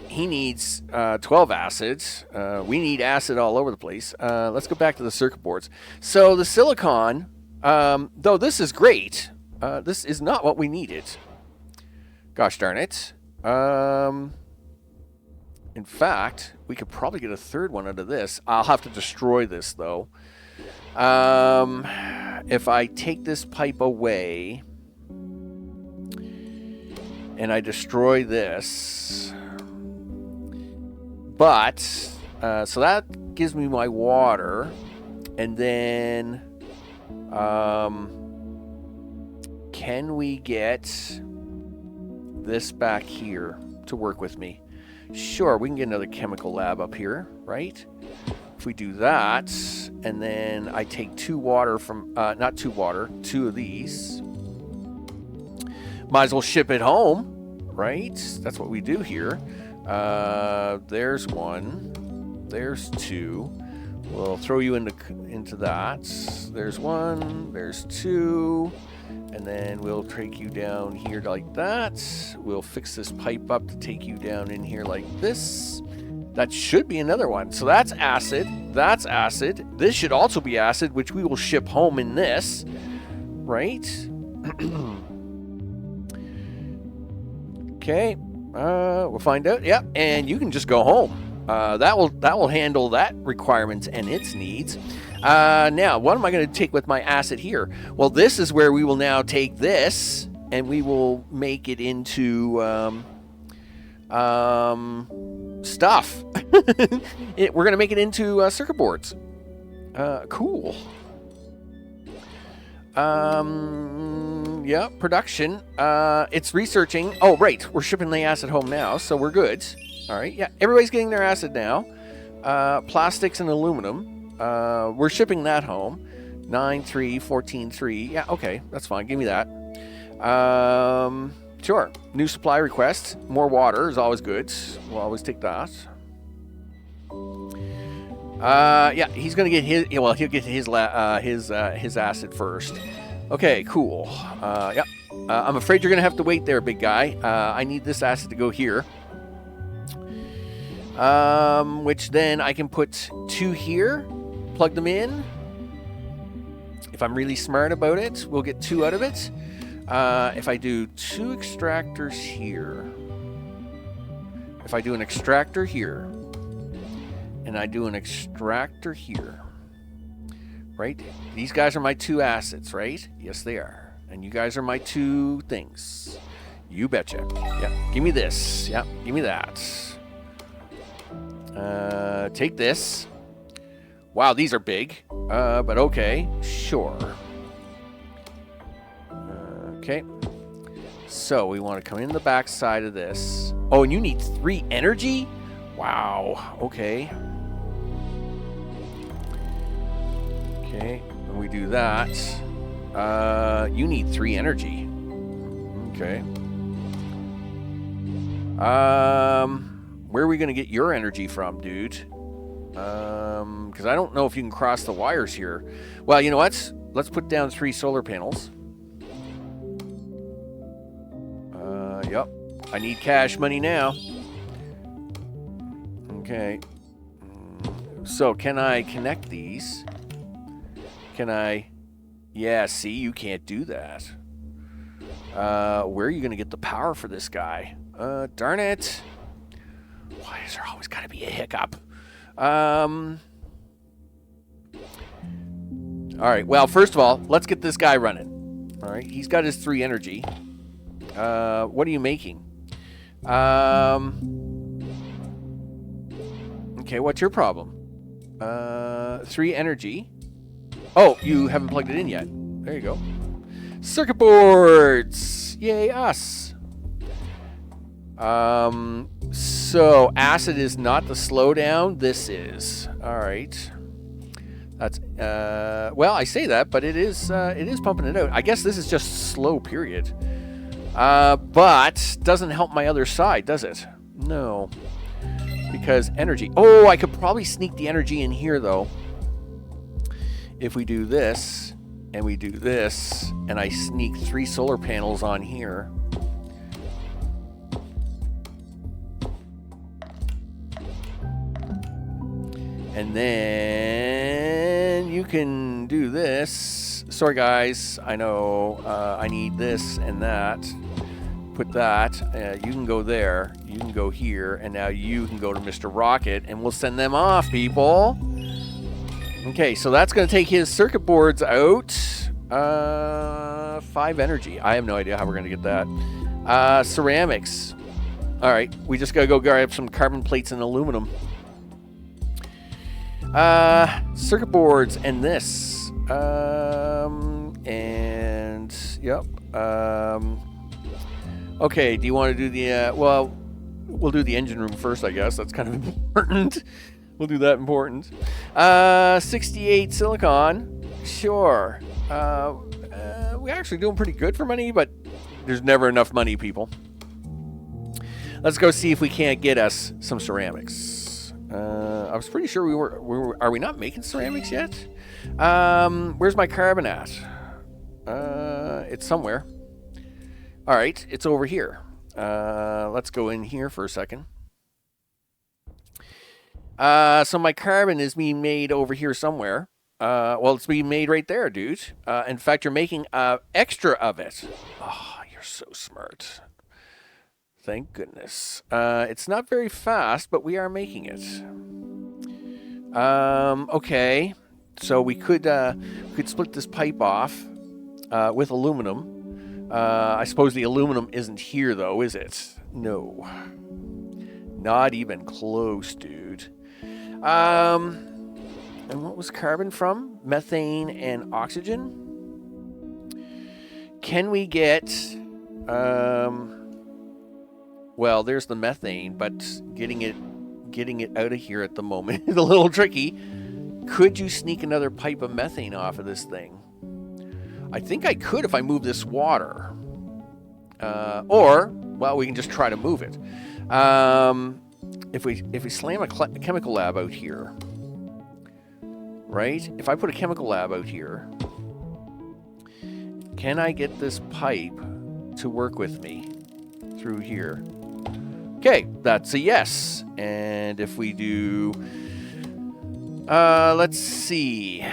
He needs 12 acids. We need acid all over the place. Let's go back to the circuit boards. So the silicon, though this is great, this is not what we needed. Gosh darn it. In fact, we could probably get a third one out of this. I'll have to destroy this, though. If I take this pipe away... and I destroy this. But, so that gives me my water. And then, can we get this back here to work with me? Sure, we can get another chemical lab up here, right? If we do that, and then I take 2 water from, not 2 water, 2 of these. Might as well ship it home, right? That's what we do here. There's 1. There's 2. We'll throw you into that. There's 1. There's 2. And then we'll take you down here like that. We'll fix this pipe up to take you down in here like this. That should be another one. So that's acid. That's acid. This should also be acid, which we will ship home in this. Right? Okay, we'll find out. Yeah, and you can just go home. That will handle that requirement and its needs. Now, what am I going to take with my acid here? Well, this is where we will now take this and we will make it into stuff. We're going to make it into circuit boards. Cool. Yeah, production. It's researching. Oh, right. We're shipping the acid home now, so we're good. All right. Yeah, everybody's getting their acid now. Plastics and aluminum. We're shipping that home. 9-3, 14-3. Yeah, okay, that's fine. Give me that. Sure. New supply request. More water is always good. We'll always take that. Yeah, he's gonna get his. Well, he'll get his acid first. Okay, cool. Yeah. I'm afraid you're gonna have to wait there, big guy. I need this acid to go here. Which then I can put 2 here. Plug them in. If I'm really smart about it, we'll get 2 out of it. If I do 2 extractors here, if I do an extractor here, and I do an extractor here, right? These guys are my 2 acids, right? Yes, they are. And you guys are my 2 things. You betcha. Yeah, give me this. Yeah, give me that. Take this. Wow, these are big. But okay, sure. Okay. So we want to come in the back side of this. Oh, and you need 3 energy? Wow. Okay. Okay. When we do that, you need 3 energy. Okay. Where are we going to get your energy from, dude? Because I don't know if you can cross the wires here. Well, you know what? Let's put down 3 solar panels. Yep. I need cash money now. Okay. So, can I connect these? Can I... Yeah, see, you can't do that. Where are you going to get the power for this guy? Darn it. Why is there always got to be a hiccup? All right, well, first of all, let's get this guy running. All right, he's got his 3 energy. What are you making? Okay, what's your problem? 3 energy. Oh, you haven't plugged it in yet. There you go. Circuit boards! Yay, us! So, acid is not the slowdown. This is. Alright. That's, well, I say that, but it is pumping it out. I guess this is just slow, period. But doesn't help my other side, does it? No. Because energy. Oh, I could probably sneak the energy in here, though. If we do this, and we do this, and I sneak 3 solar panels on here. And then you can do this. Sorry, guys. I know I need this and that. Put that. You can go there. You can go here. And now you can go to Mr. Rocket. And we'll send them off, people. Okay, so that's going to take his circuit boards out. 5 energy. I have no idea how we're going to get that. Ceramics. All right. We just got to go grab some carbon plates and aluminum. Circuit boards and this. And yep. Okay, do you want to do the well, we'll do the engine room first, I guess. That's kind of important. We'll do that important. 68 silicon. Sure. We're actually doing pretty good for money, but there's never enough money, people. Let's go see if we can't get us some ceramics. I was pretty sure we were. Are we not making ceramics yet? Where's my carbon at? It's somewhere. All right, it's over here. Let's go in here for a second. So my carbon is being made over here somewhere. Well, it's being made right there, dude. In fact, you're making extra of it. Oh, you're so smart. Thank goodness. It's not very fast, but we are making it. Okay. So we could split this pipe off with aluminum. I suppose the aluminum isn't here, though, is it? No. Not even close, dude. And what was carbon from? Methane and oxygen? Can we get... Well, there's the methane, but getting it getting it out of here at the moment is a little tricky. Could you sneak another pipe of methane off of this thing? I think I could if I move this water. Or, well, we can just try to move it. If we slam a chemical lab out here, right? If I put a chemical lab out here, can I get this pipe to work with me through here? Okay, that's a yes. And if we do, let's see.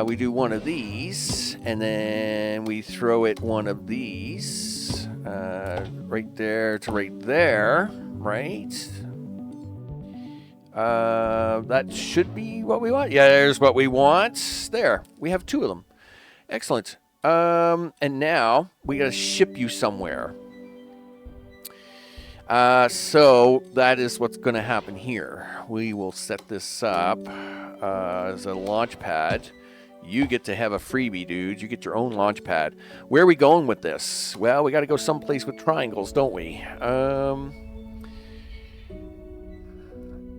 We do one of these, and then we throw it one of these, right there to right there, right? That should be what we want. Yeah, there's what we want. There, we have 2 of them. Excellent. And now we gotta ship you somewhere. So that is what's gonna happen here. We will set this up as a launch pad. You get to have a freebie, dude. You get your own launch pad. Where are we going with this? Well, we got to go someplace with triangles, don't we?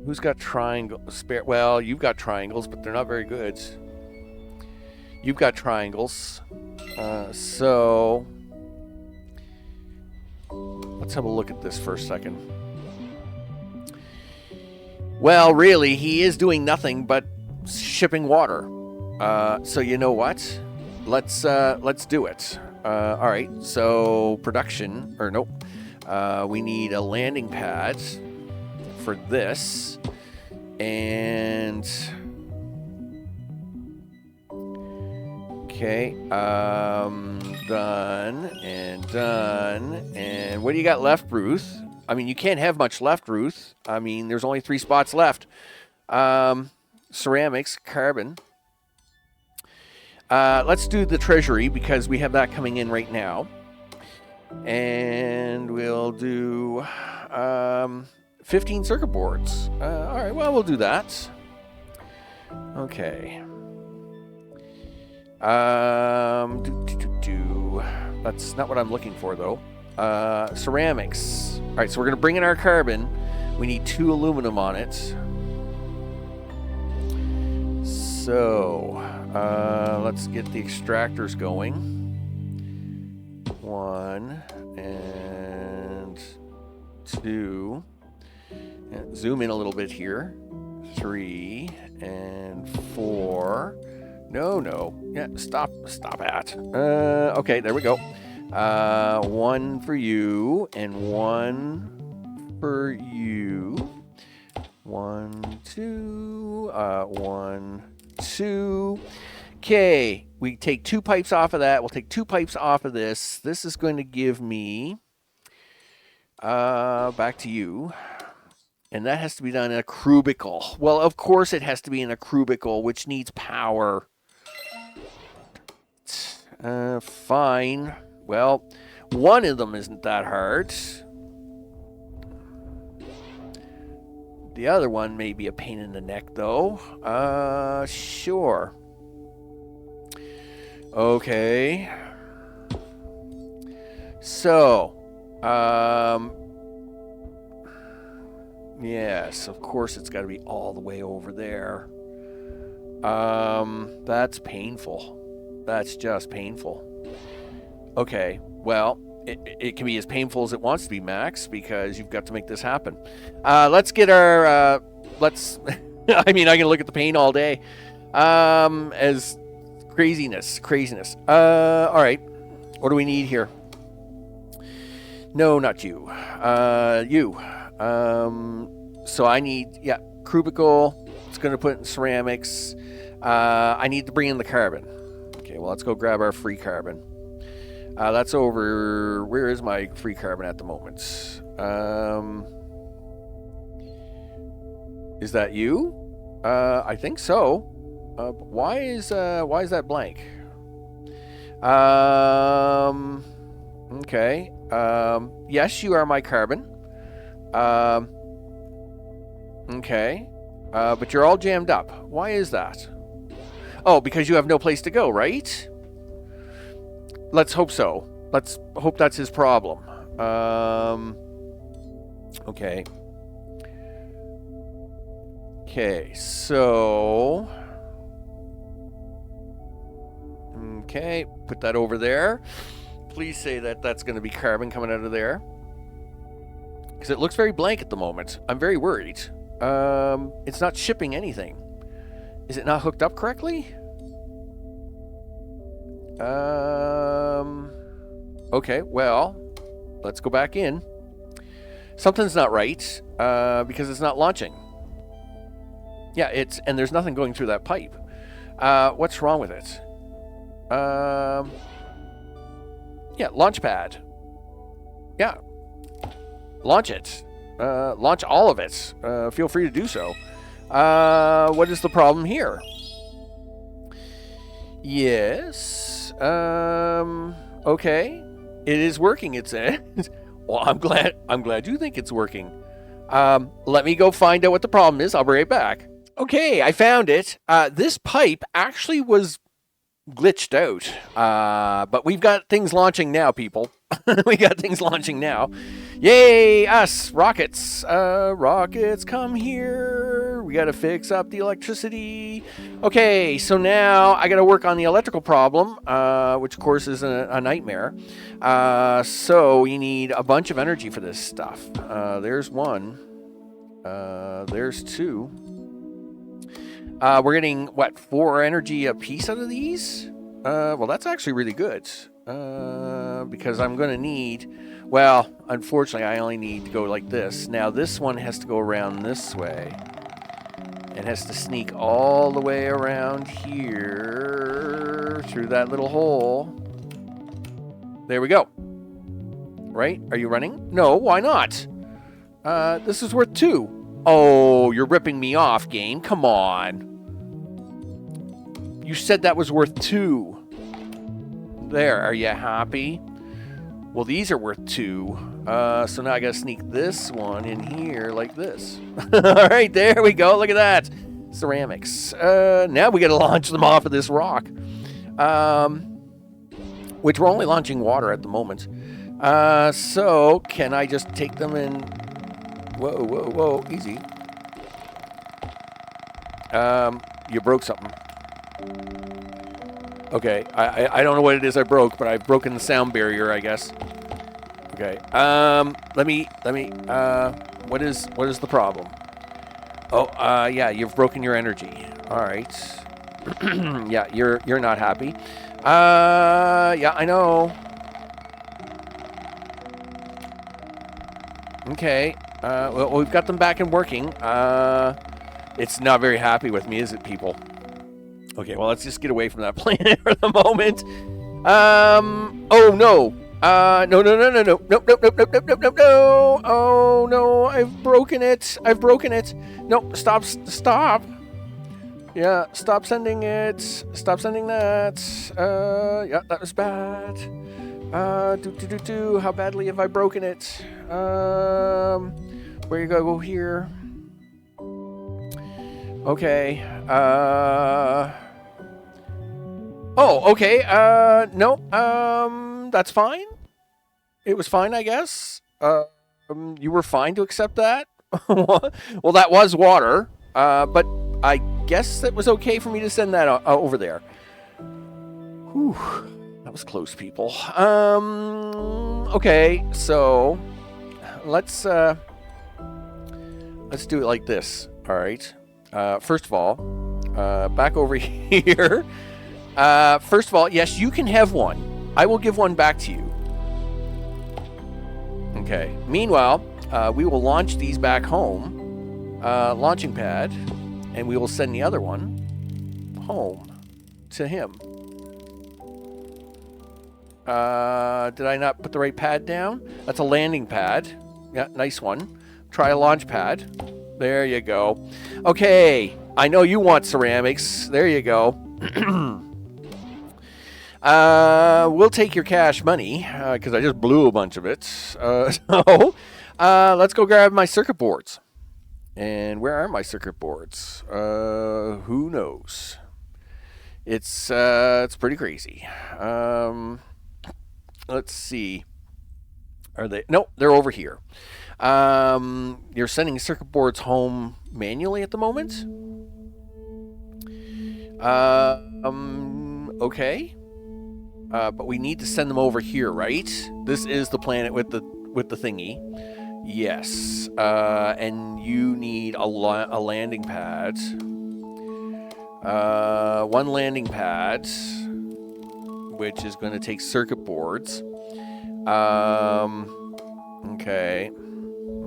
Who's got triangles? Well, you've got triangles, but they're not very good. You've got triangles. So let's have a look at this for a second. Well, really, he is doing nothing but shipping water. So you know what? Let's do it. All right. So production, or nope. We need a landing pad for this, and okay. Done and done. And what do you got left, Ruth? I mean, you can't have much left, Ruth. I mean, there's only 3 spots left. Ceramics, carbon. Let's do the treasury because we have that coming in right now. And we'll do 15 circuit boards. All right, well, we'll do that. Okay. That's not what I'm looking for, though. Ceramics. All right, so we're going to bring in our carbon. We need 2 aluminum on it. So, let's get the extractors going. 1 and 2. And zoom in a little bit here. 3 and 4. No. Yeah, stop at. Okay, there we go. 1 for you and 1 for you. 1, 2. 1, 2. Okay, we take 2 pipes off of that. We'll take 2 pipes off of this. This is going to give me back to you. And that has to be done in a cubicle. Well, of course it has to be in a cubicle, which needs power. Fine. Well, one of them isn't that hard. The other one may be a pain in the neck, though. Sure. Okay. So, yes, of course it's got to be all the way over there. That's painful. That's just painful. Okay, well, it can be as painful as it wants to be, Max, because you've got to make this happen. Let's get our, I mean, I can look at the paint all day. As craziness. All right, what do we need here? No, not you. You. So I need, yeah, cubicle. It's going to put in ceramics. I need to bring in the carbon. Okay, well, let's go grab our free carbon. That's over, where is my free carbon at the moment? Is that you? I think so. Why is that blank? Okay. Yes, you are my carbon. Okay. But you're all jammed up. Why is that? Oh, because you have no place to go, right? Let's hope so. Let's hope that's his problem. Okay. Okay, so... Okay, put that over there. Please say that that's going to be carbon coming out of there. Because it looks very blank at the moment. I'm very worried. It's not shipping anything. Is it not hooked up correctly? Okay, well, let's go back in. Something's not right, because it's not launching. Yeah, and there's nothing going through that pipe. What's wrong with it? Yeah, launch pad. Yeah. Launch it. Launch all of it. Feel free to do so. What is the problem here? Yes. Okay. It is working, it says. Well, I'm glad you think it's working. Let me go find out what the problem is. I'll be right back. Okay, I found it. This pipe actually was glitched out. But we've got things launching now, people. We got things launching now. Yay, us! Rockets! Rockets, come here! We gotta fix up the electricity. Okay, so now I gotta work on the electrical problem, which of course is a nightmare. So we need a bunch of energy for this stuff. There's one. There's two. We're getting, what, 4 energy a piece out of these? Well, that's actually really good. Because I'm going to need... Well, unfortunately, I only need to go like this. Now, this one has to go around this way. It has to sneak all the way around here through that little hole. There we go. Right? Are you running? No, why not? This is worth 2. Oh, you're ripping me off, game. Come on. You said that was worth 2. There, are you happy? Well, these are worth 2. So now I gotta sneak this one in here like this. All right, there we go. Look at that. Ceramics. Now we gotta launch them off of this rock. Which we're only launching water at the moment. So can I just take them and... Whoa, whoa, whoa, easy. You broke something. Okay, I don't know what it is I broke, but I've broken the sound barrier, I guess. Okay, let me, what is the problem? Oh, yeah, you've broken your energy. All right. Yeah, you're not happy. Yeah, I know. Okay, well, we've got them back and working. It's not very happy with me, is it, people? Okay, well, let's just get away from that planet for the moment. Oh, no. No, no, no, no, no. Nope, nope, nope, nope, nope, nope, nope, no. Oh, no, I've broken it. I've broken it. No, stop, stop. Yeah, stop sending it. Stop sending that. Yeah, that was bad. How badly have I broken it? Where you go here? Okay. Oh, okay. No. That's fine. It was fine, I guess. You were fine to accept that. Well, that was water. But I guess it was okay for me to send that over there. Whew. That was close, people. Okay, so let's do it like this. All right. First of all, back over here. First of all, yes, you can have one. I will give one back to you. Okay. Meanwhile, we will launch these back home. Launching pad. And we will send the other one home to him. Did I not put the right pad down? That's a landing pad. Yeah, nice one. Try a launch pad. There you go. Okay, I know you want ceramics. There you go. We'll take your cash money, because I just blew a bunch of it. So, let's go grab my circuit boards. And where are my circuit boards? Who knows? It's pretty crazy. Let's see. Are they? Nope, they're over here. You're sending circuit boards home manually at the moment. Okay. But we need to send them over here, right? This is the planet with the thingy. Yes. And you need a landing pad. One landing pad, which is going to take circuit boards. Okay.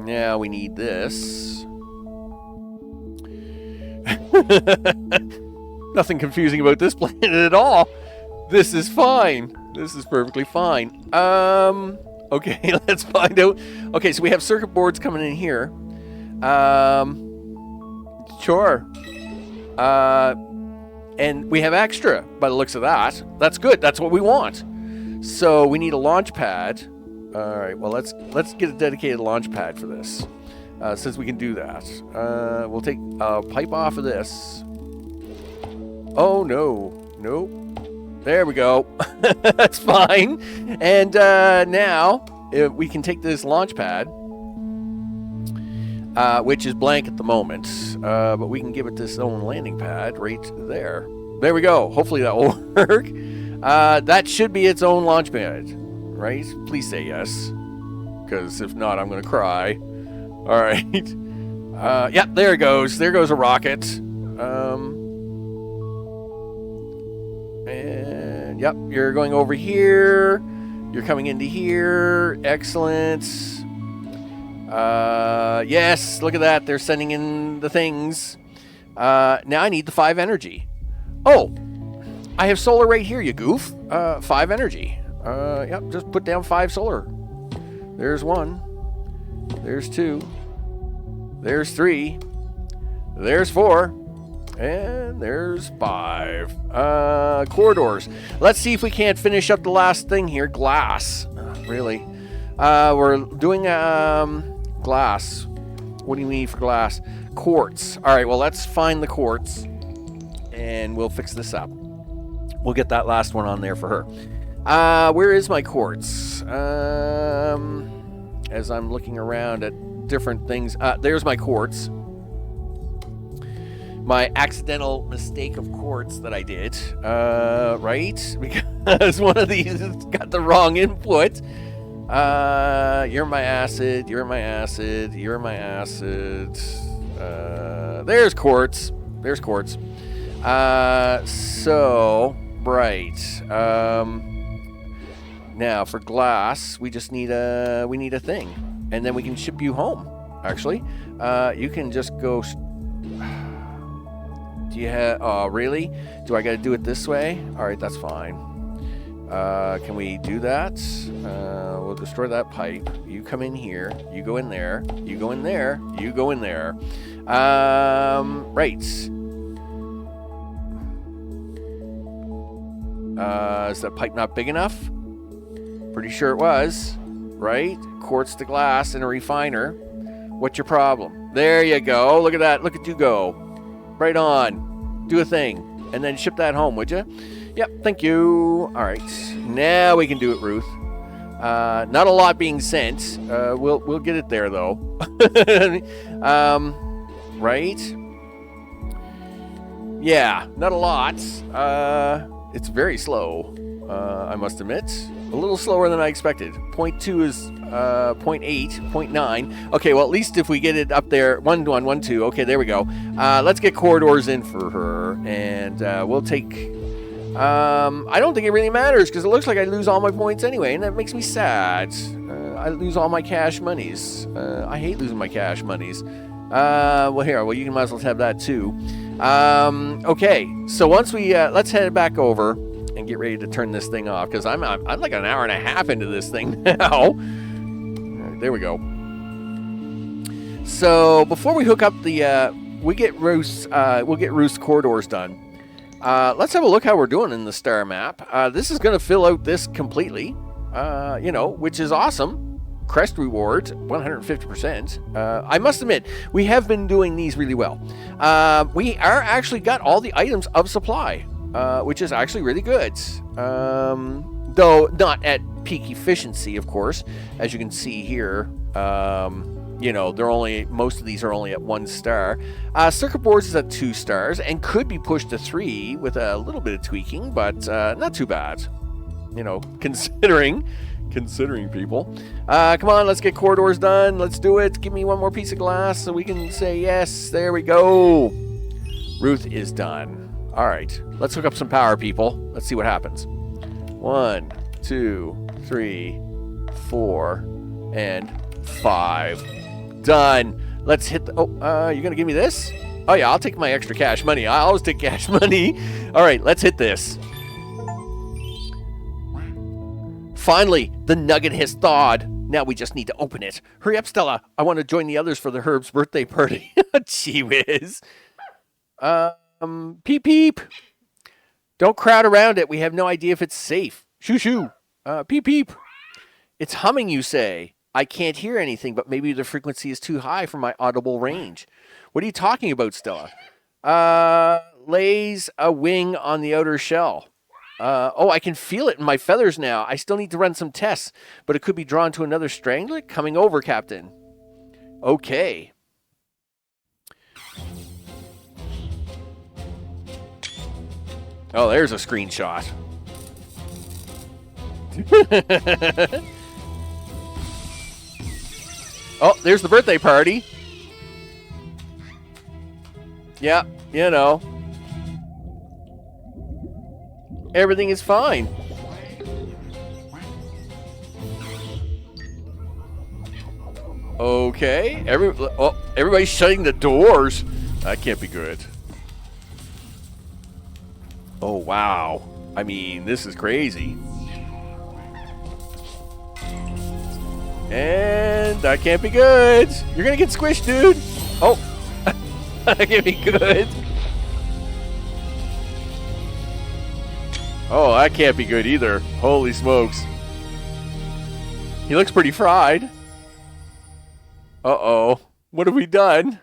Now we need this. Nothing confusing about this planet at all. This is fine. This is perfectly fine. Okay, let's find out. Okay, so we have circuit boards coming in here. Sure. And we have extra by the looks of that. That's good. That's what we want. So we need a launch pad. All right, well, let's get a dedicated launch pad for this. Since we can do that. We'll take a pipe off of this. Oh, no. Nope. There we go. That's fine. And now we can take this launch pad, which is blank at the moment, but we can give it this own landing pad right there. There we go. Hopefully that will work. That should be its own launch pad, right? Please say yes, because if not, I'm going to cry. All right. Yep, there it goes. There goes a rocket. And yep, you're going over here. You're coming into here. Excellent. Yes, look at that. They're sending in the things. Now I need the 5 energy. Oh, I have solar right here, you goof. 5 energy. Yep, just put down 5 solar. There's 1. There's 2. There's 3. There's 4. And there's 5. Corridors. Let's see if we can't finish up the last thing here. Glass. Really? We're doing glass. What do you need for glass? Quartz. All right, well, let's find the quartz. And we'll fix this up. We'll get that last one on there for her. Where is my quartz? As I'm looking around at different things. There's my quartz. My accidental mistake of quartz that I did, right? Because one of these got the wrong input. You're my acid, you're my acid, you're my acid. There's quartz. There's quartz. So, right. Now, for glass, we just need a thing. And then we can ship you home, actually. You can just go... Do you have... Oh, really? Do I got to do it this way? All right, that's fine. Can we do that? We'll destroy that pipe. You come in here. You go in there. You go in there. You go in there. Right. Is that pipe not big enough? Pretty sure it was. Right? Quartz to glass in a refiner. What's your problem? There you go. Look at that. Look at you go. Right on. Do a thing. And then ship that home, would you? Yep, thank you. All right. Now we can do it, Ruth. Not a lot being sent. We'll get it there, though. Right? Yeah, not a lot. It's very slow, I must admit. A little slower than I expected. 0.2 is 0.8, 0.9. Okay, well, at least if we get it up there, 1, 1, 1, 2. Okay, there we go. Let's get corridors in for her, and we'll take... I don't think it really matters, because it looks like I lose all my points anyway, and that makes me sad. I lose all my cash monies. I hate losing my cash monies. Well, here, well, you might as well have that, too. Okay, so once we... let's head back over and get ready to turn this thing off, because I'm like an hour and a half into this thing now. There we go. So before we hook up the we'll get Ruth's corridors done. Let's have a look how we're doing in the star map. This is going to fill out this completely, which is awesome. Crest reward 150%. I must admit, we have been doing these really well. We are actually got all the items of supply, which is actually really good. Though not at peak efficiency, of course, as you can see here. you know, most of these are only at 1 star. Circuit boards is at 2 stars and could be pushed to 3 with a little bit of tweaking, but not too bad. You know, considering people. Come on, let's get corridors done. Let's do it. Give me one more piece of glass so we can say yes. There we go. Ruth is done. All right, let's hook up some power, people. Let's see what happens. 1, 2, 3, 4, and 5. Done. Let's hit the... Oh, you're going to give me this? Oh, yeah, I'll take my extra cash money. I always take cash money. All right, let's hit this. Finally, the nugget has thawed. Now we just need to open it. Hurry up, Stella. I want to join the others for the Herb's birthday party. Gee whiz. Peep peep. Don't crowd around it. We have no idea if it's safe. Shoo shoo. Peep peep. It's humming, you say. I can't hear anything, but maybe the frequency is too high for my audible range. What are you talking about, Stella? Lays a wing on the outer shell. Oh, I can feel it in my feathers now. I still need to run some tests, but it could be drawn to another strangler. Coming over, Captain. Okay. Oh, there's a screenshot. Oh, there's the birthday party. Yeah, you know. Everything is fine. Okay. Everybody's shutting the doors. That can't be good. Oh, wow. I mean, this is crazy. And that can't be good. You're going to get squished, dude. Oh. That can't be good. Oh, that can't be good either. Holy smokes. He looks pretty fried. Uh-oh. What have we done?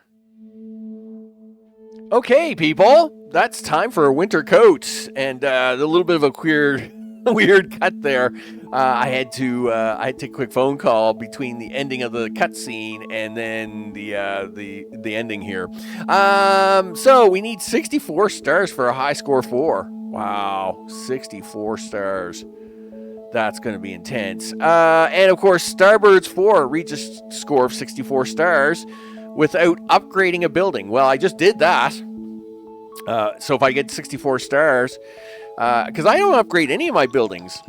Okay, people. That's time for a winter coat. And a little bit of a weird cut there. I had to take a quick phone call between the ending of the cutscene and then the ending here. So we need 64 stars for a high score 4. Wow, 64 stars. That's going to be intense. And of course, Starbird's 4 reaches a score of 64 stars without upgrading a building. Well, I just did that. So if I get 64 stars, because I don't upgrade any of my buildings,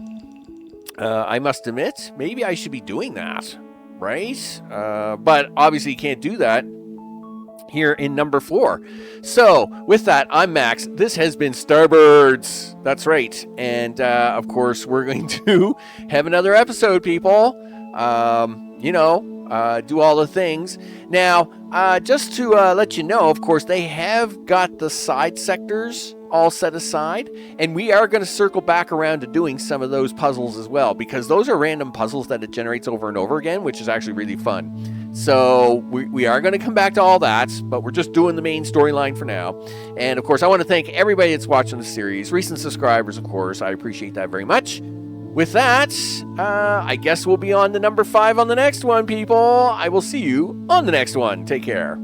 I must admit, maybe I should be doing that, right? But obviously you can't do that here in number 4. So with that, I'm Max. This has been Starbirds. That's right. And of course, we're going to have another episode, people. Do all the things. Now, just to let you know, of course, they have got the side sectors all set aside, and we are going to circle back around to doing some of those puzzles as well, because those are random puzzles that it generates over and over again, which is actually really fun. So we are going to come back to all that, but we're just doing the main storyline for now. And of course, I want to thank everybody that's watching the series, recent subscribers, of course. I appreciate that very much. With that, I guess we'll be on to number 5 on the next one, people. I will see you on the next one. Take care.